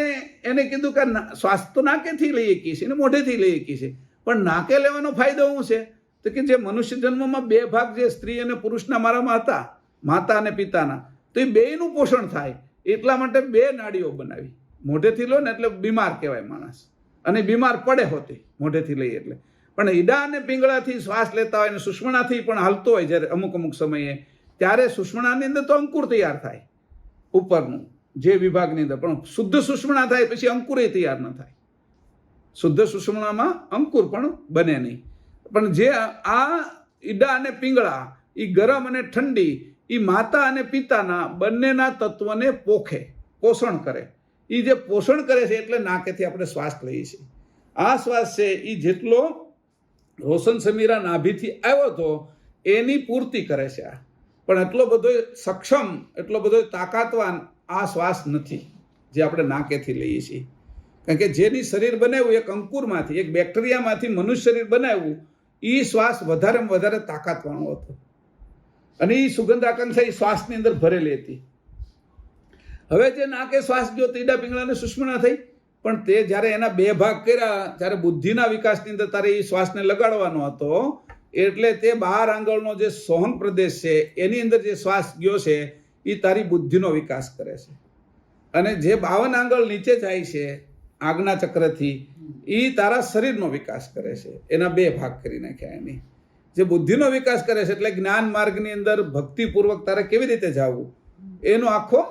એને કીધું કે શ્વાસ તો નાકેથી લઈ શકીએ છીએ ને મોઢેથી લઈ શકીએ છીએ, પણ નાકે લેવાનો ફાયદો શું છે? તો કે જે મનુષ્ય જન્મમાં બે ભાગ જે સ્ત્રી અને પુરુષના મારામાં હતા, માતા અને પિતાના, તો એ બેયનું પોષણ થાય એટલા માટે બે નાડીઓ બનાવી. મોઢેથી લો ને એટલે બીમાર કહેવાય માણસ, અને બીમાર પડે હોતી મોઢેથી લઈએ એટલે. પણ ઈડા અને પિંગળાથી શ્વાસ લેતા હોય અને સુષ્મણાથી પણ હાલતો હોય જ્યારે અમુક અમુક સમયે, ત્યારે સુષ્મણાની અંદર તો અંકુર તૈયાર થાય ઉપરનું જે વિભાગની અંદર, પણ શુદ્ધ સુષ્મણા થાય પછી અંકુરે તૈયાર ન થાય. શુદ્ધ સુષ્મણામાં અંકુર પણ બને નહીં. પણ જે આ ઈડા અને પિંગળા એ ગરમ અને ઠંડી એ માતા અને પિતાના બંનેના તત્વને પોષણ કરે. એ જે પોષણ કરે છે એટલે નાકેથી આપણે શ્વાસ લઈએ છીએ. આ શ્વાસ છે એ જેટલો રોશન સમીરા નાભીથી આવ્યો હતો એની પૂર્તિ કરે છે આ. પણ એટલો બધો સક્ષમ, એટલો બધો તાકાતવાન આ શ્વાસ નથી જે આપણે નાકેથી લઈએ છીએ. કારણ કે જેની શરીર બનાવ્યું એક અંકુરમાંથી, એક બેક્ટેરિયામાંથી મનુષ્ય શરીર બનાવ્યું, એ શ્વાસ વધારેમાં વધારે તાકાતવાળો હતો. અને એ સુગંધ આકાંક્ષા એ શ્વાસની અંદર ભરેલી હતી. હવે જે નાકે શ્વાસ ગયો ઈડા પિંગળાને સુષ્મણા થઈ, પણ તે જ્યારે એના બે ભાગ કર્યા ત્યારે બુદ્ધિના વિકાસની અંદર તારે એ શ્વાસને લગાડવાનો હતો, એટલે તે 12 આંગળનો જે સોહંગ પ્રદેશ છે એની અંદર જે શ્વાસ ગયો છે એ તારી બુદ્ધિનો વિકાસ કરે છે. અને જે 52 આંગળ નીચે જાય છે આજ્ઞા ચક્રથી, એ તારા શરીરનો વિકાસ કરે છે. એના બે ભાગ કરી નાખ્યા. એની જે બુદ્ધિનો વિકાસ કરે છે એટલે જ્ઞાન માર્ગની અંદર ભક્તિપૂર્વક તારે કેવી રીતે જવું એનો આખો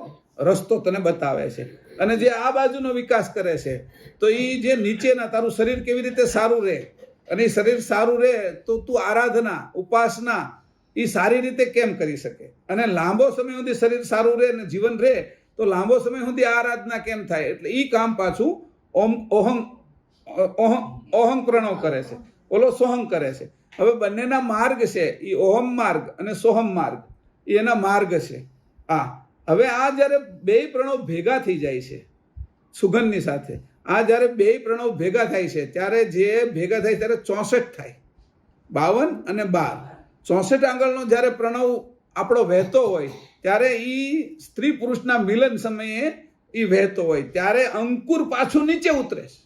રસ્તો તને બતાવે છે. અને જે આ બાજુનો વિકાસ કરે છે તો એ જે નીચેના તારું શરીર કેવી રીતે સારું રહે, અને એ શરીર સારું રહે તો તું આરાધના ઉપાસના એ સારી રીતે કેમ કરી શકે, અને લાંબો સમય સુધી શરીર સારું રહે અને જીવન રહે તો લાંબો સમય સુધી આરાધના કેમ થાય. એટલે એ કામ પાછું ઓહં પ્રણવ કરે છે, ઓલો સોહમ કરે છે. હવે બંનેના માર્ગ છે એ ઓહમ માર્ગ અને સોહમ માર્ગ, એ એના માર્ગ છે. હવે આ જ્યારે બે પ્રણવ ભેગા થઈ જાય છે સુગંધની સાથે, આ જ્યારે બે પ્રણવ ભેગા થાય છે ત્યારે જે ભેગા થાય ત્યારે 64 થાય. 52 અને 12 64 આંગળનો જ્યારે પ્રણવ આપણો વહેતો હોય ત્યારે એ સ્ત્રી પુરુષના મિલન સમયે એ વહેતો હોય ત્યારે અંકુર પાછું નીચે ઉતરે છે.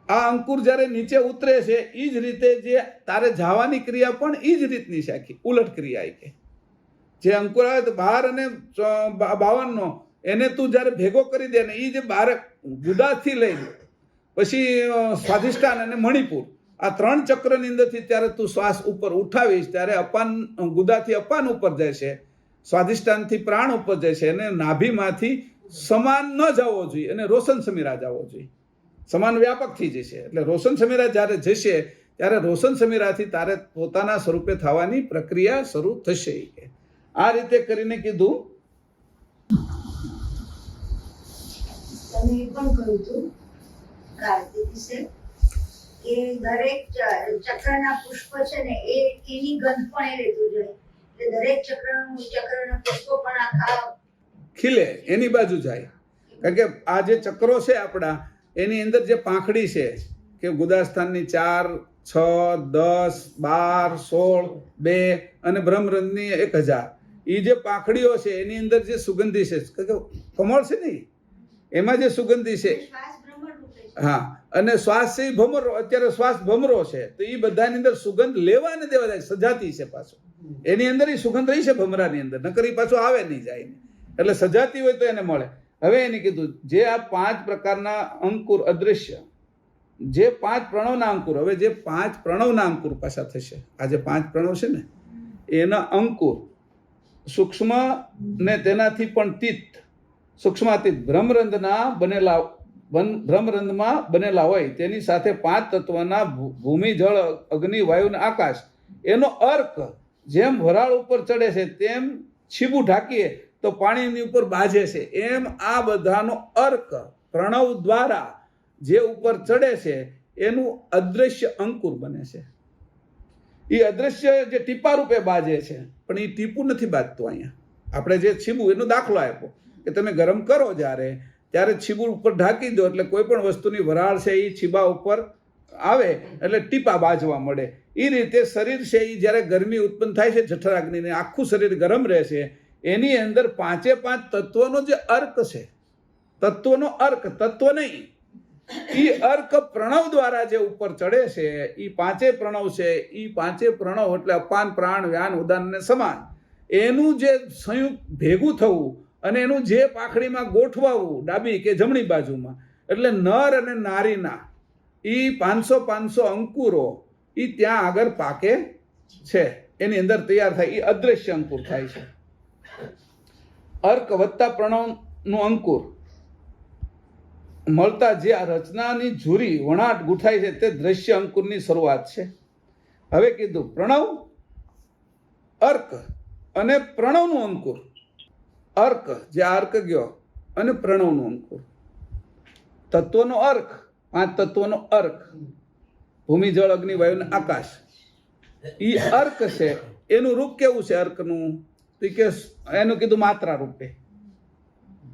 આ અંકુર જ્યારે નીચે ઉતરે છે એ જ રીતે જે તારે જવાની ક્રિયા પણ એ જ રીતની છે, આખી ઉલટ ક્રિયા. કે જે અંકુર આવે તો બહાર અને 52નો એને તું જ્યારે ભેગો કરી દે ને એ જે બહાર ગુદાથી લઈને પછી સ્વાધિષ્ઠાન અને મણિપુર આ 3 ચક્રની અંદરથી ત્યારે તું શ્વાસ ઉપર ઉઠાવીશ ત્યારે અપાન ગુદાથી અપાન ઉપર જાય છે, સ્વાધિષ્ઠાનથી પ્રાણ ઉપર જાય છે અને નાભીમાંથી સમાન ન જવો જોઈએ અને રોશન સમીરા જવો જોઈએ. સમાન વ્યાપક થઈ જશે. એટલે રોશન સમીરા જ્યારે જશે ત્યારે રોશન સમીરાથી તારે પોતાના સ્વરૂપે થવાની પ્રક્રિયા શરૂ થશે. આ રીતે કરીને કીધું. તમે એ પણ કહ્યું હતું કે દરેક ચક્રના પુષ્પ છે ને એની ગંધ પણ એ લેતું જોઈએ. એટલે દરેક ચક્રના પુષ્પો પણ આખા ખીલે એની બાજુ જાય. કારણ કે આ જે ચક્રો છે આપણા એની અંદર જે પાંખડી છે કે ગુદાસ્થાનની 4, 6, 10, 12, 16, 2 અને બ્રહ્મરંધની 1000 એ જે પાંખડીઓ છે એની અંદર જે સુગંધી છે કમળ છે ને એમાં જે સુગંધી છે. હા, અને શ્વાસ છે ભમરો. અત્યારે શ્વાસ ભમરો છે તો એ બધાની અંદર સુગંધ લેવા ને દેવા જાય. સજાતી છે પાછું એની અંદર એ સુગંધ રહી છે ભમરાની અંદર, નકર એ પાછું આવે નહીં જાય. એટલે સજાતી હોય તો એને મળે. હવે એને કીધું જે આ 5 પ્રકારના અંકુર અદૃશ્ય, જે 5 પ્રણવના અંકુર, હવે જે 5 પ્રણવના અંકુર પાછા થશે. આ જે 5 પ્રણવ છે ને એના અંકુર સૂક્ષ્મ ને તેનાથી પણ તીત, સૂક્ષ્માતીત બ્રહ્મરંધમાં બનેલા હોય તેની સાથે 5 તત્વના ભૂમિ, જળ, અગ્નિ, વાયુ અને આકાશ એનો અર્ક જેમ વરાળ ઉપર ચડે છે તેમ છીબું ઢાંકીએ તો પાણીની ઉપર બાજે છે, એમ આ બધાનો અર્ક પ્રણવ દ્વારા જે ઉપર ચડે છે એનું અદૃશ્ય અંકુર બને છે. એ અદૃશ્ય જે ટીપા રૂપે બાજે છે પણ એ ટીપું નથી બાજતું. અહીંયા આપણે જે છીબું એનો દાખલો આપ્યો કે તમે ગરમ કરો ત્યારે છીબું ઉપર ઢાંકી દો એટલે કોઈ પણ વસ્તુની વરાળ છે એ છીબા ઉપર આવે એટલે ટીપા બાજવા મળે. એ રીતે શરીર છે એ જ્યારે ગરમી ઉત્પન્ન થાય છે જઠરાગ્નિને આખું શરીર ગરમ રહે છે. એની અંદર 5 તત્વનો જે અર્ક છે, તત્વનો અર્ક, તત્વ નહીં, એ અર્ક પ્રણવ દ્વારા જે ઉપર ચડે છે એ 5 પ્રણવ છે. એ 5 પ્રણવ એટલે અપાન, પ્રાણ, વ્યાન, ઉદાન અને સમાન એનું જે સંયુક્ત ભેગું થવું અને એનું જે પાંખડીમાં ગોઠવાવું ડાબી કે જમણી બાજુમાં, એટલે નર અને નારીના એ 500 અંકુરો એ ત્યાં આગળ પાકે છે, એની અંદર તૈયાર થાય. એ અદૃશ્ય અંકુર થાય છે. અર્ક વત્તા પ્રણવનું અંકુર મળતા જે આ રચનાની ઝૂરી વણાટ ગુઠાય છે તે દ્રશ્ય અંકુરની શરૂઆત છે. હવે કીધું પ્રણવ, અર્ક અને પ્રણવનું અંકુર. અર્ક જે અર્ક ગયો અને પ્રણવનું અંકુર. તત્વનો અર્ક, 5 તત્વનો અર્ક, ભૂમિ, જળ, અગ્નિ, વાયુ અને આકાશ. એ અર્ક છે. એનું રૂપ કેવું છે અર્કનું? તો કે એનું કીધું માત્રા રૂપે.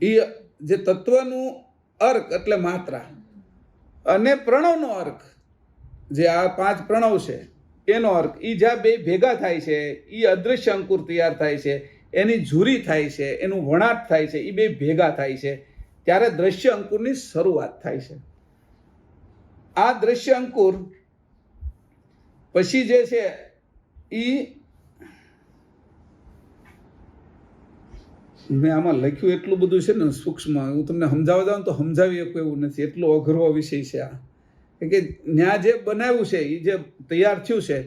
એ જે તત્વનું અર્ક એટલે માત્રા અને પ્રણવનો અર્ક જે આ 5 પ્રણવ છે એનો અર્ક, એ જ્યાં 2 ભેગા થાય છે એ અદૃશ્ય અંકુર તૈયાર થાય છે, એની ઝૂરી થાય છે, એનું વણાટ થાય છે, એ 2 ભેગા થાય છે ત્યારે દ્રશ્ય અંકુરની શરૂઆત થાય છે. આ દ્રશ્ય અંકુર પછી જે છે એ મેં આમાં લખ્યું એટલું બધું છે ને સૂક્ષ્મ, હું તમને સમજાવવા જાઉં તો સમજાવી શકું એવું નથી, એટલો અઘરો વિષય છે આ. કે ન્યા જે બનાવ્યું છે એ જે તૈયાર થયું છે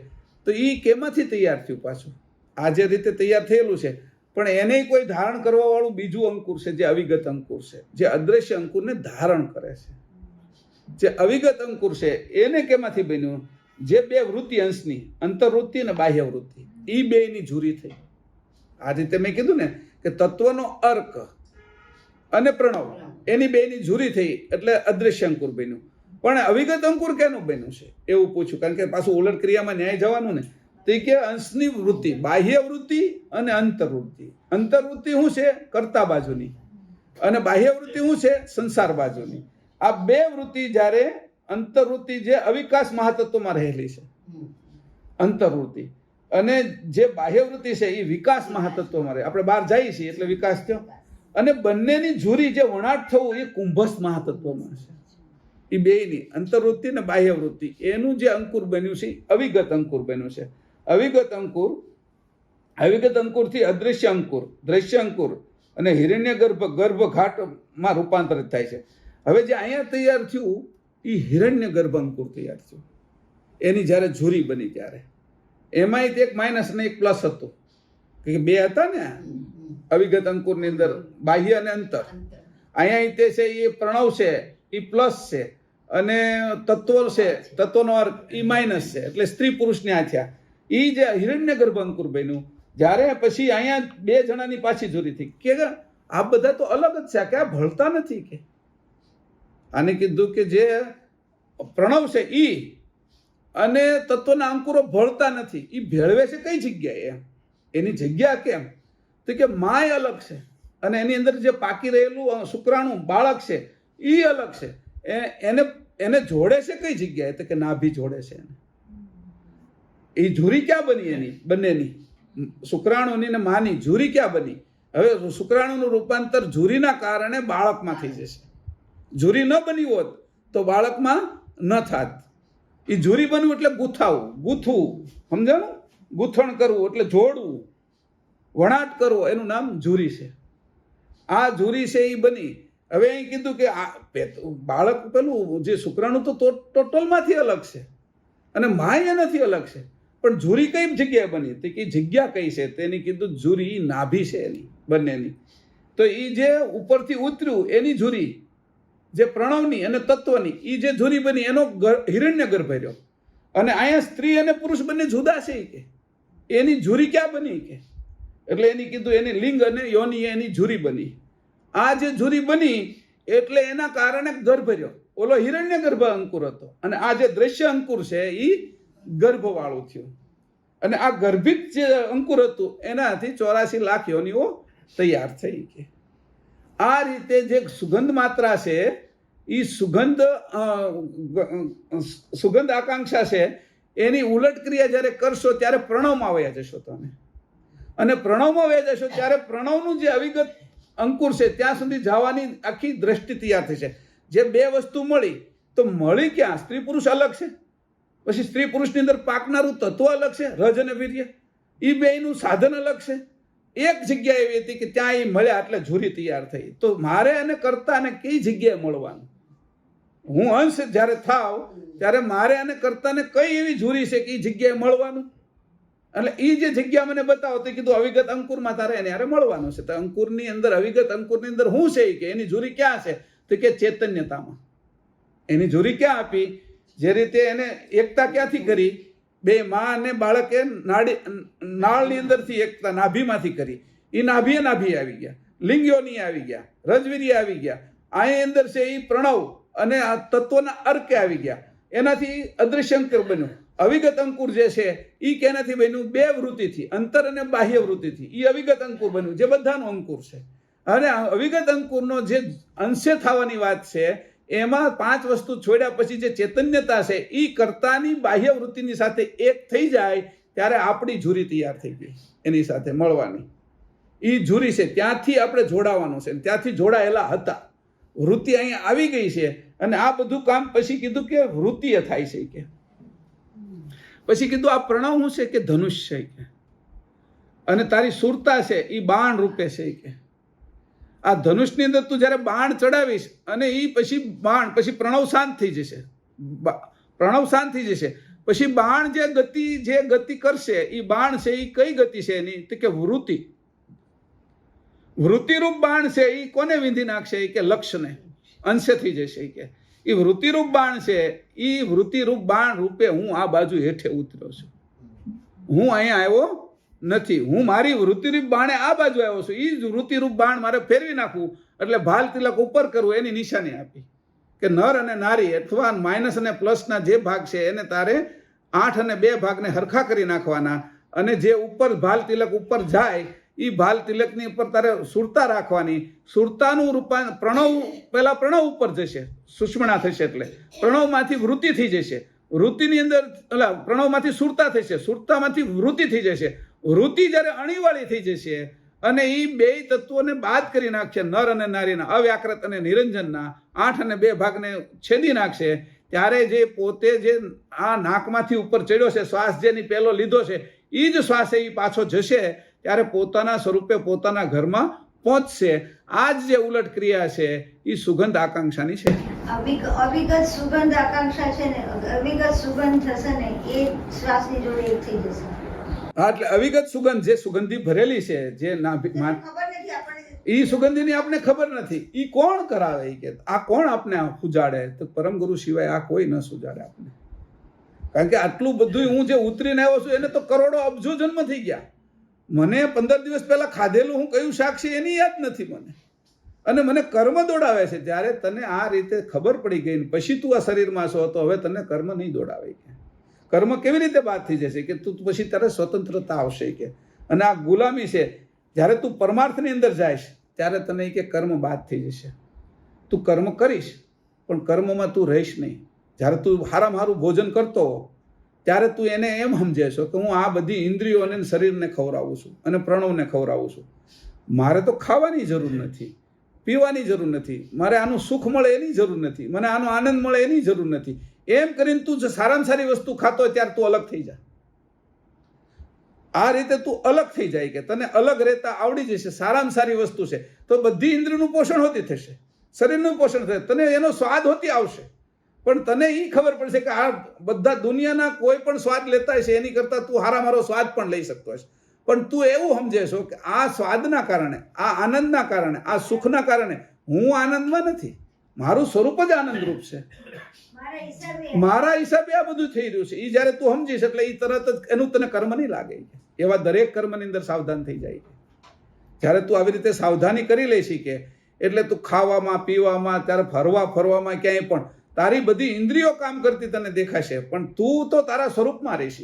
તો એ કેમાંથી તૈયાર થયું પાછું? આ જે રીતે તૈયાર થયેલું છે પણ એને કોઈ ધારણ કરવા વાળું બીજું અંકુર છે જે અવિગત અંકુર છે, જે અદ્રશ્ય અંકુરને ધારણ કરે છે. જે અવિગત અંકુર છે એને કેમાંથી બન્યું? જે 2 વૃત્તિ અંશની, અંતર્વૃત્તિ અને બાહ્ય વૃત્તિ, એ 2ની ઝૂરી થઈ. આ રીતે મેં કીધું ને કે તત્વનો અર્ક અને પ્રણવ એની 2ની ઝૂરી થઈ એટલે અદૃશ્ય અંકુર બન્યું. પણ અવિગત અંકુર કેનું બન્યું છે એવું પૂછ્યું. કારણ કે પાછું ઉલટ ક્રિયામાં ન્યાય જવાનું ને તો કે અંશની વૃત્તિ, બાહ્ય વૃત્તિ અને અંતર્વૃત્તિ. અંતર્વૃત્તિ શું છે? કર્તા બાજુની, અને બાહ્ય વૃત્તિ શું છે? સંસાર બાજુની. આ 2 વૃત્તિ જ્યારે અંતર્વૃત્તિ જે અવિકાસ મહાતત્વમાં રહેલી છે અંતર્વૃત્તિ, અને જે બાહ્યવૃત્તિ છે એ વિકાસ મહાતત્વમાં રહે. આપણે બહાર જઈએ છીએ એટલે વિકાસ થયો. અને બંનેની ઝૂરી જે વણાટ થવું એ કુંભસ્થ મહાતત્વમાં છે. એ બેયની અંતર્વૃત્તિ ને બાહ્યવૃત્તિ એનું જે અંકુર બન્યું છે અવિગત અંકુર બન્યું છે. અવિગત અંકુરથી અદૃશ્ય અંકુર, દ્રશ્ય અંકુર અને હિરણ્ય ગર્ભઘાટમાં રૂપાંતરિત થાય છે. હવે જે અહીંયા તૈયાર થયું એ હિરણ્ય ગર્ભ અંકુર તૈયાર થયું. એની જ્યારે ઝૂરી બની ત્યારે એમાંય એક માઇનસ ને એક પ્લસ હતું કે બે હતા ને અવિગત અંકુરની અંદર બાહ્ય અને અંતર. અહીંયા તે છે એ પ્રણવ છે એ પ્લસ છે અને તત્વો છે તત્વનો અર્થ એ માઇનસ છે એટલે સ્ત્રી પુરુષને આ થયા. એ જે હિરણ્ય ગર્ભ અંકુર બન્યું જ્યારે પછી અહીંયા બે જણાની પાછી ઝૂરી થઈ કે આ બધા તો અલગ જ છે કે આ ભળતા નથી કે આને કીધું કે જે પ્રણવ છે ઈ અને તત્વના અંકુરો ભળતા નથી એ ભેળવે છે કઈ જગ્યાએ એની જગ્યા કેમ તો કે માય અલગ છે અને એની અંદર જે પાકી રહેલું શુક્રાણુ બાળક છે એ અલગ છે. એને જોડે છે કઈ જગ્યાએ તો કે નાભી જોડે છે એને. એ ઝૂરી ક્યાં બની એની બંનેની શુક્રાણુની ને માની ઝૂરી ક્યાં બની? હવે શુક્રાણુનું રૂપાંતર ઝૂરીના કારણે બાળકમાં થઈ જશે. ઝૂરી ન બની હોત તો બાળકમાં ન થાત. એ ઝૂરી બનવું એટલે ગૂંથવું, સમજાણું? ગૂંથણ કરવું એટલે જોડવું, વણાટ કરવો એનું નામ ઝૂરી છે. આ ઝૂરી છે એ બની. હવે અહીં કીધું કે આ બાળક પેલું જે શુક્રાણુ તો ટોટલમાંથી અલગ છે અને માય એનાથી અલગ છે પણ ઝૂરી કઈ જગ્યાએ બની તો કે જગ્યા કઈ છે તેની કીધું ઝૂરી નાભી છે એની બંનેની. તો એ જે ઉપરથી ઉતર્યું એની ઝૂરી જે પ્રણવની અને તત્વની એ જે ઝૂરી બની એનો હિરણ્ય ગર્ભ રહ્યો. અને અહીંયા સ્ત્રી અને પુરુષ બંને જુદા છે કે એની ઝૂરી ક્યાં બની કે એટલે એની કીધું એની લિંગ અને યોની એની ઝૂરી બની. આ જે ઝૂરી બની એટલે એના કારણે ગર્ભ રહ્યો. ઓલો હિરણ્ય ગર્ભ અંકુર હતો અને આ જે દ્રશ્ય અંકુર છે એ ગર્ભવાળું થયું. અને આ ગર્ભિત જે અંકુર હતું એનાથી 84 લાખ યોનિઓ તૈયાર થઈ કે આ રીતે જે સુગંધ માત્રા છે એ સુગંધ આકાંક્ષા છે એની ઉલટ ક્રિયા જ્યારે કરશો ત્યારે પ્રણવમાં વયા જશો તમે. અને પ્રણવમાં વયા જશો ત્યારે પ્રણવનું જે અવિગત અંકુર છે ત્યાં સુધી જવાની આખી દ્રષ્ટિ તૈયાર થશે. જે બે વસ્તુ મળી તો મળી ક્યાં? સ્ત્રી પુરુષ અલગ છે, પછી સ્ત્રી પુરુષની અંદર પાકનારું તત્વ અલગ છે રજ અને વીર્ય, એ બેયનું સાધન અલગ છે. એક જગ્યા એવી હતી કે ત્યાં એ મળ્યા એટલે ઝૂરી તૈયાર થઈ. તો મારે અને કર્તાને કઈ જગ્યાએ મળવાનું? હું અંશ જ્યારે થાવ ત્યારે મારે અને કર્તાને કઈ એવી ઝૂરી છે કે એ જગ્યાએ મળવાનું? એટલે એ જે જગ્યા મને બતાવો તો કીધું અવિગત અંકુરમાં તારે એને યારે મળવાનું છે. તો અંકુરની અંદર અવિગત અંકુરની અંદર શું છે કે એની ઝૂરી ક્યાં છે તો કે ચૈતન્યતામાં. એની ઝૂરી ક્યાં આપી? જે રીતે એને એકતા ક્યાંથી કરી? બે માં અને બાળકે નાળની અંદરથી એકતા નાભીમાંથી કરી. એ નાભી આવી ગયા, લિંગયોની આવી ગયા, રજવીર્ય આવી ગયા. આ અંદર છે એ પ્રણવ અને આ તત્વના અર્કે આવી ગયા. એનાથી અદૃશ્ય અંકુર બન્યું. અવિગત અંકુર જે છે એ કેનાથી બન્યું? બે વૃત્તિથી, અંતર અને બાહ્ય વૃત્તિથી. એ અવિગત અંકુર બન્યું જે બધાનું અંકુર છે. અને અવિગત અંકુરનો જે અંશે થવાની વાત છે એમાં 5 વસ્તુ છોડ્યા પછી જે ચૈતન્યતા છે એ કર્તાની બાહ્ય વૃત્તિની સાથે એક થઈ જાય ત્યારે આપણી ઝૂરી તૈયાર થઈ ગઈ એની સાથે મળવાની. એ ઝૂરી છે ત્યાંથી આપણે જોડાવાનું છે, ત્યાંથી જોડાયેલા હતા. વૃત્તિ અહીંયા આવી ગઈ છે અને આ બધું કામ પછી કીધું કે વૃત્તિએ થાય છે કે પછી કીધું આ પ્રણવ શું છે કે ધનુષ છે કે અને તારી સુરતા છે એ બાણ રૂપે છે કે આ ધનુષની અંદર તું જ્યારે બાણ ચડાવીશ અને એ પછી બાણ પછી પ્રણવ શાંત થઈ જશે. પ્રણવ શાંત થઈ જશે પછી બાણ જે ગતિ કરશે એ બાણ છે એ કઈ ગતિ છે એની તો કે વૃત્તિરૂપ બાણ છે એ કોને વિંધી નાખશે કે લક્ષ્યને અંશે થઈ જશે કે એ વૃત્તિરૂપ બાણ છે એ વૃત્તિરૂપ બાણ રૂપે હું આ બાજુ હેઠે ઉતર્યો છું. હું અહીંયા આવ્યો નથી. હું મારી વૃત્તિરૂપ બાણે આ બાજુ આવ્યો છું. એ જ વૃત્તિરૂપ બાણ મારે ફેરવી નાખવું એટલે ભાલ તિલક ઉપર કરવું એની નિશાની આપી કે નર અને નારી અથવા માઇનસ અને પ્લસના જે ભાગ છે એને તારે 8 અને 2 ભાગને હરખા કરી નાખવાના. અને જે ઉપર ભાલ તિલક ઉપર જાય એ ભાલ તિલકની ઉપર તારે સુરતા રાખવાની. સુરતાનું પ્રણવ પહેલા પ્રણવ ઉપર જશે, સુષ્મણા થશે એટલે પ્રણવમાંથી વૃત્તિ થઈ જશે. વૃત્તિની અંદર પ્રણવમાંથી સુરતા થશે, સુરતામાંથી વૃત્તિ થઈ જશે, વૃત્તિ જ્યારે અણીવાળી થઈ જશે અને એ બે તત્વોને બાદ કરી નાખશે, નર અને નારીના, અવ્યાકૃત અને નિરંજનના 8 અને 2 ભાગને છેદી નાખશે, ત્યારે જે પોતે જે આ નાકમાંથી ઉપર ચડ્યો છે, શ્વાસ જેની પહેલો લીધો છે, એ જ શ્વાસ એ પાછો જશે, ત્યારે પોતાના સ્વરૂપે પોતાના ઘરમાં પહોંચશે. આ જ જે ઉલટ ક્રિયા છે એ સુગંધ આકાંક્ષાની છે. અવિગત સુગંધ આકાંક્ષા છે ને, અવિગત સુગંધ થશે ને એ શ્વાસની જોડે એક થઈ જશે. હા, એટલે અવિગત સુગંધ જે સુગંધી ભરેલી છે, જે ખબર નથી આપણને, એ સુગંધીની આપણે ખબર નથી. એ કોણ કરાવે? કે આ કોણ આપને સુજાડે? તો પરમ ગુરુ સિવાય આ કોઈ ન સુજાડે આપને. કારણ કે આટલું બધું હું જે ઉતરીને આવ્યો છું એને તો કરોડો અબજો જન્મ થઈ ગયા. મને 15 દિવસ પહેલા ખાધેલું હું કયું શાક છે એની યાદ નથી મને, અને મને કર્મ દોડાવે છે. જ્યારે તને આ રીતે ખબર પડી ગઈ પછી તું આ શરીરમાં છો, તો હવે તને કર્મ નહીં દોડાવે. કે કર્મ કેવી રીતે બાદ થઈ જશે? કે તું પછી તારે સ્વતંત્રતા આવશે. કે અને આ ગુલામી છે. જ્યારે તું પરમાર્થની અંદર જાય ત્યારે તને કે કર્મ બાદ થઈ જશે. તું કર્મ કરીશ પણ કર્મમાં તું રહીશ નહીં. જ્યારે તું હારામાં હારું ભોજન કરતો હો ત્યારે તું એને એમ સમજે છો કે હું આ બધી ઇન્દ્રિયોને શરીરને ખવડાવું છું અને પ્રણવને ખવડાવું છું. મારે તો ખાવાની જરૂર નથી, પીવાની જરૂર નથી, મારે આનું સુખ મળે એની જરૂર નથી, મને આનો આનંદ મળે એની જરૂર નથી. એમ કરીને તું સારામાં સારી વસ્તુ ખાતો હોય ત્યારે તું અલગ થઈ જા. આ રીતે તું અલગ થઈ જાય કે તને અલગ રહેતા આવડી જશે. સારામાં સારી વસ્તુ છે તો બધી ઇન્દ્રિયનું પોષણ હોતી થશે, શરીરનું પોષણ થશે, તને એનો સ્વાદ હોતી આવશે. પણ તને એ ખબર પડશે કે આ બધા દુનિયાના કોઈ પણ સ્વાદ લેતા હશે એની કરતાં તું હારામારો સ્વાદ પણ લઈ શકતો હશે. પણ તું એવું સમજે છો કે આ સ્વાદના કારણે, આ આનંદના કારણે, આ સુખના કારણે હું આનંદમાં નથી, મારું સ્વરૂપ જ આનંદરૂપ છે, મારા હિસાબે આ બધું થઈ રહ્યું છે. એ જ્યારે તું સમજીશ એટલે એ તરત જ એનું તને કર્મ નહીં લાગે. એવા દરેક કર્મની અંદર સાવધાન થઈ જાય. જ્યારે તું આવી રીતે સાવધાની કરી લઈશ કે એટલે તું ખાવામાં, પીવામાં, ત્યારે ફરવામાં ક્યાંય પણ તારી બધી ઇન્દ્રિયો કામ કરતી તને દેખાશે, પણ તું તો તારા સ્વરૂપમાં રહીશ.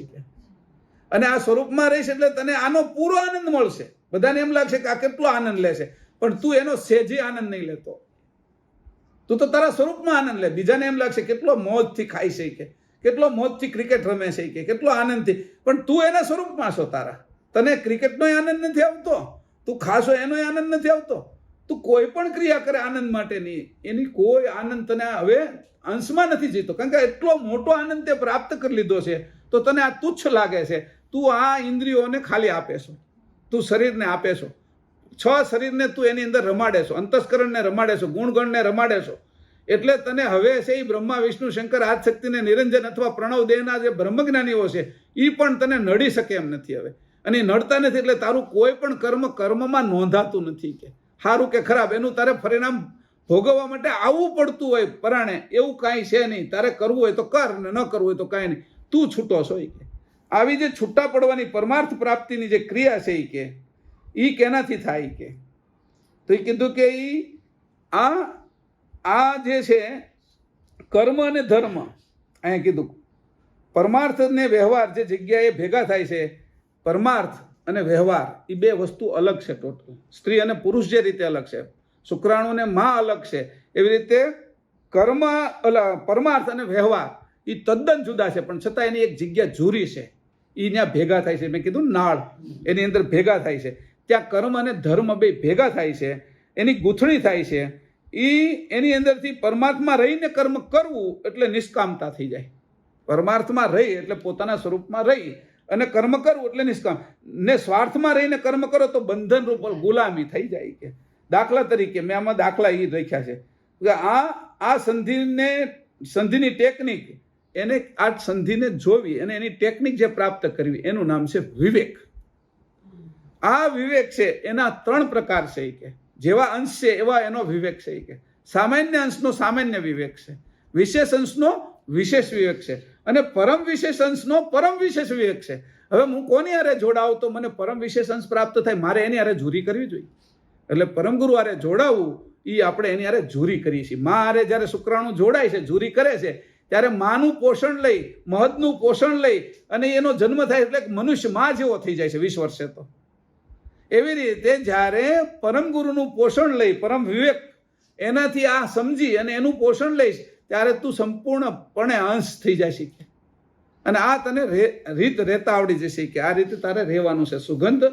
અને આ સ્વરૂપમાં રહીશ એટલે તને આનો પૂરો આનંદ મળશે. બધાને એમ લાગશે કે આ કેટલો આનંદ લે છે, પણ તું એનો સહેજે આનંદ નહીં લેતો. તું તો તારા સ્વરૂપમાં આનંદ લે. બીજાને એમ લાગશે કેટલો મોજથી ખાઈ છે, કે કેટલો મોજથી ક્રિકેટ રમે છે, કે કેટલો આનંદથી, પણ તું એના સ્વરૂપમાં છો. તારા તને ક્રિકેટનો આનંદ નથી આવતો, તું ખાશો એનો આનંદ નથી આવતો, તું કોઈ પણ ક્રિયા કરે આનંદ માટેની, એની કોઈ આનંદ તને હવે અંશમાં નથી જીતો. કારણ કે એટલો મોટો આનંદ તે પ્રાપ્ત કરી લીધો છે, તો તને આ તુચ્છ લાગે છે. તું આ ઇન્દ્રિયોને ખાલી આપે છો, તું શરીરને આપે છો, 6 શરીરને તું એની અંદર રમાડે છો, અંતસ્કરણને રમાડે છો, ગુણગણને રમાડે છો. એટલે તને હવે છે એ બ્રહ્મા, વિષ્ણુ, શંકર, આદશક્તિને, નિરંજન અથવા પ્રણવ દેહના જે બ્રહ્મજ્ઞાનીઓ છે એ પણ તને નડી શકે એમ નથી હવે. અને એ નડતા નથી એટલે તારું કોઈ પણ કર્મમાં નોંધાતું નથી. કે સારું કે ખરાબ એનું તારે પરિણામ ભોગવવા માટે આવવું પડતું હોય પરાણે, એવું કાંઈ છે નહીં. તારે કરવું હોય તો કર, ને ન કરવું હોય તો કાંઈ નહીં, તું છૂટો છો. કે આવી જે છૂટા પડવાની પરમાર્થ પ્રાપ્તિની જે ક્રિયા છે કે એ કેનાથી થાય? કે તો એ કીધું કે આ જે છે કર્મ અને ધર્મ, અહીંયા કીધું પરમાર્થ અને વ્યવહાર જે જગ્યાએ ભેગા થાય છે, પરમાર્થ અને વ્યવહાર એ બે વસ્તુ અલગ છે. ટોટલ સ્ત્રી અને પુરુષ જે રીતે અલગ છે, શુક્રાણુ ને માં અલગ છે, એવી રીતે કર્મ પરમાર્થ અને વ્યવહાર એ તદ્દન જુદા છે, પણ છતાં એની એક જગ્યા જુરી છે. એ ત્યાં ભેગા થાય છે. મેં કીધું નાળ એની અંદર ભેગા થાય છે. ત્યાં કર્મ અને ધર્મ બે ભેગા થાય છે, એની ગૂંથણી થાય છે. એની અંદરથી પરમાત્મા રહીને કર્મ કરવું એટલે નિષ્કામતા થઈ જાય. પરમાર્થમાં રહી એટલે પોતાના સ્વરૂપમાં રહી અને કર્મ કરવું એટલે નિષ્કામ. ને સ્વાર્થમાં રહીને કર્મ કરો તો બંધન રૂપ ગુલામી થઈ જાય. કે દાખલા તરીકે મેં આમાં દાખલા એ રાખ્યા છે કે આ સંધિની ટેકનિક, એને આ સંધિને જોવી અને એની ટેકનિક જે પ્રાપ્ત કરવી એનું નામ છે વિવેક. આ વિવેક છે એના 3 પ્રકાર છે. કે જેવા અંશ છે એવા એનો વિવેક છે. કે સામાન્ય અંશનો સામાન્ય વિવેક છે, વિશેષ અંશનો વિશેષ વિવેક છે, અને પરમ વિશેષ અંશનો પરમ વિશેષ વિવેક છે. હવે હું કોની હારે જોડાવું તો મને પરમ વિશેષ અંશ પ્રાપ્ત થાય? મારે એની હારે ઝૂરી કરવી જોઈએ. એટલે પરમગુરુ હારે જોડાવું એ આપણે એની હારે ઝૂરી કરીએ છીએ. મા હારે જ્યારે શુક્રાણુ જોડાય છે, ઝૂરી કરે છે, ત્યારે માનું પોષણ લઈ, મહદનું પોષણ લઈ અને એનો જન્મ થાય એટલે મનુષ્ય માં જેવો થઈ જાય છે 20 વર્ષે. તો એવી રીતે જ્યારે પરમ ગુરુનું પોષણ લઈ, પરમ વિવેક એનાથી આ સમજી અને એનું પોષણ લઈશ ત્યારે તું સંપૂર્ણપણે અંશ થઈ જાય છે. અને આ તને રીત રહેતા આવડી જશે કે આ રીતે તારે રહેવાનું છે. સુગંધ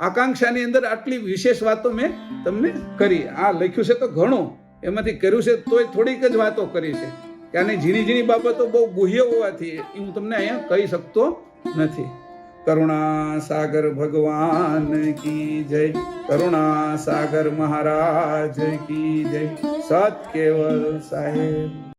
આકાંક્ષાની અંદર આટલી વિશેષ વાતો મેં તમને કરી. આ લખ્યું છે તો ઘણું, એમાંથી કર્યું છે તોય થોડીક જ વાતો કરી છે કે આની ઝીણી ઝીણી બાબતો બહુ ગુહ્ય હોવાથી હું તમને અહીંયા કહી શકતો નથી. કરુણા સાગર ભગવાન કી જય, કરુણા સાગર મહારાજ કી જય, સત કેવલ સાહેબ.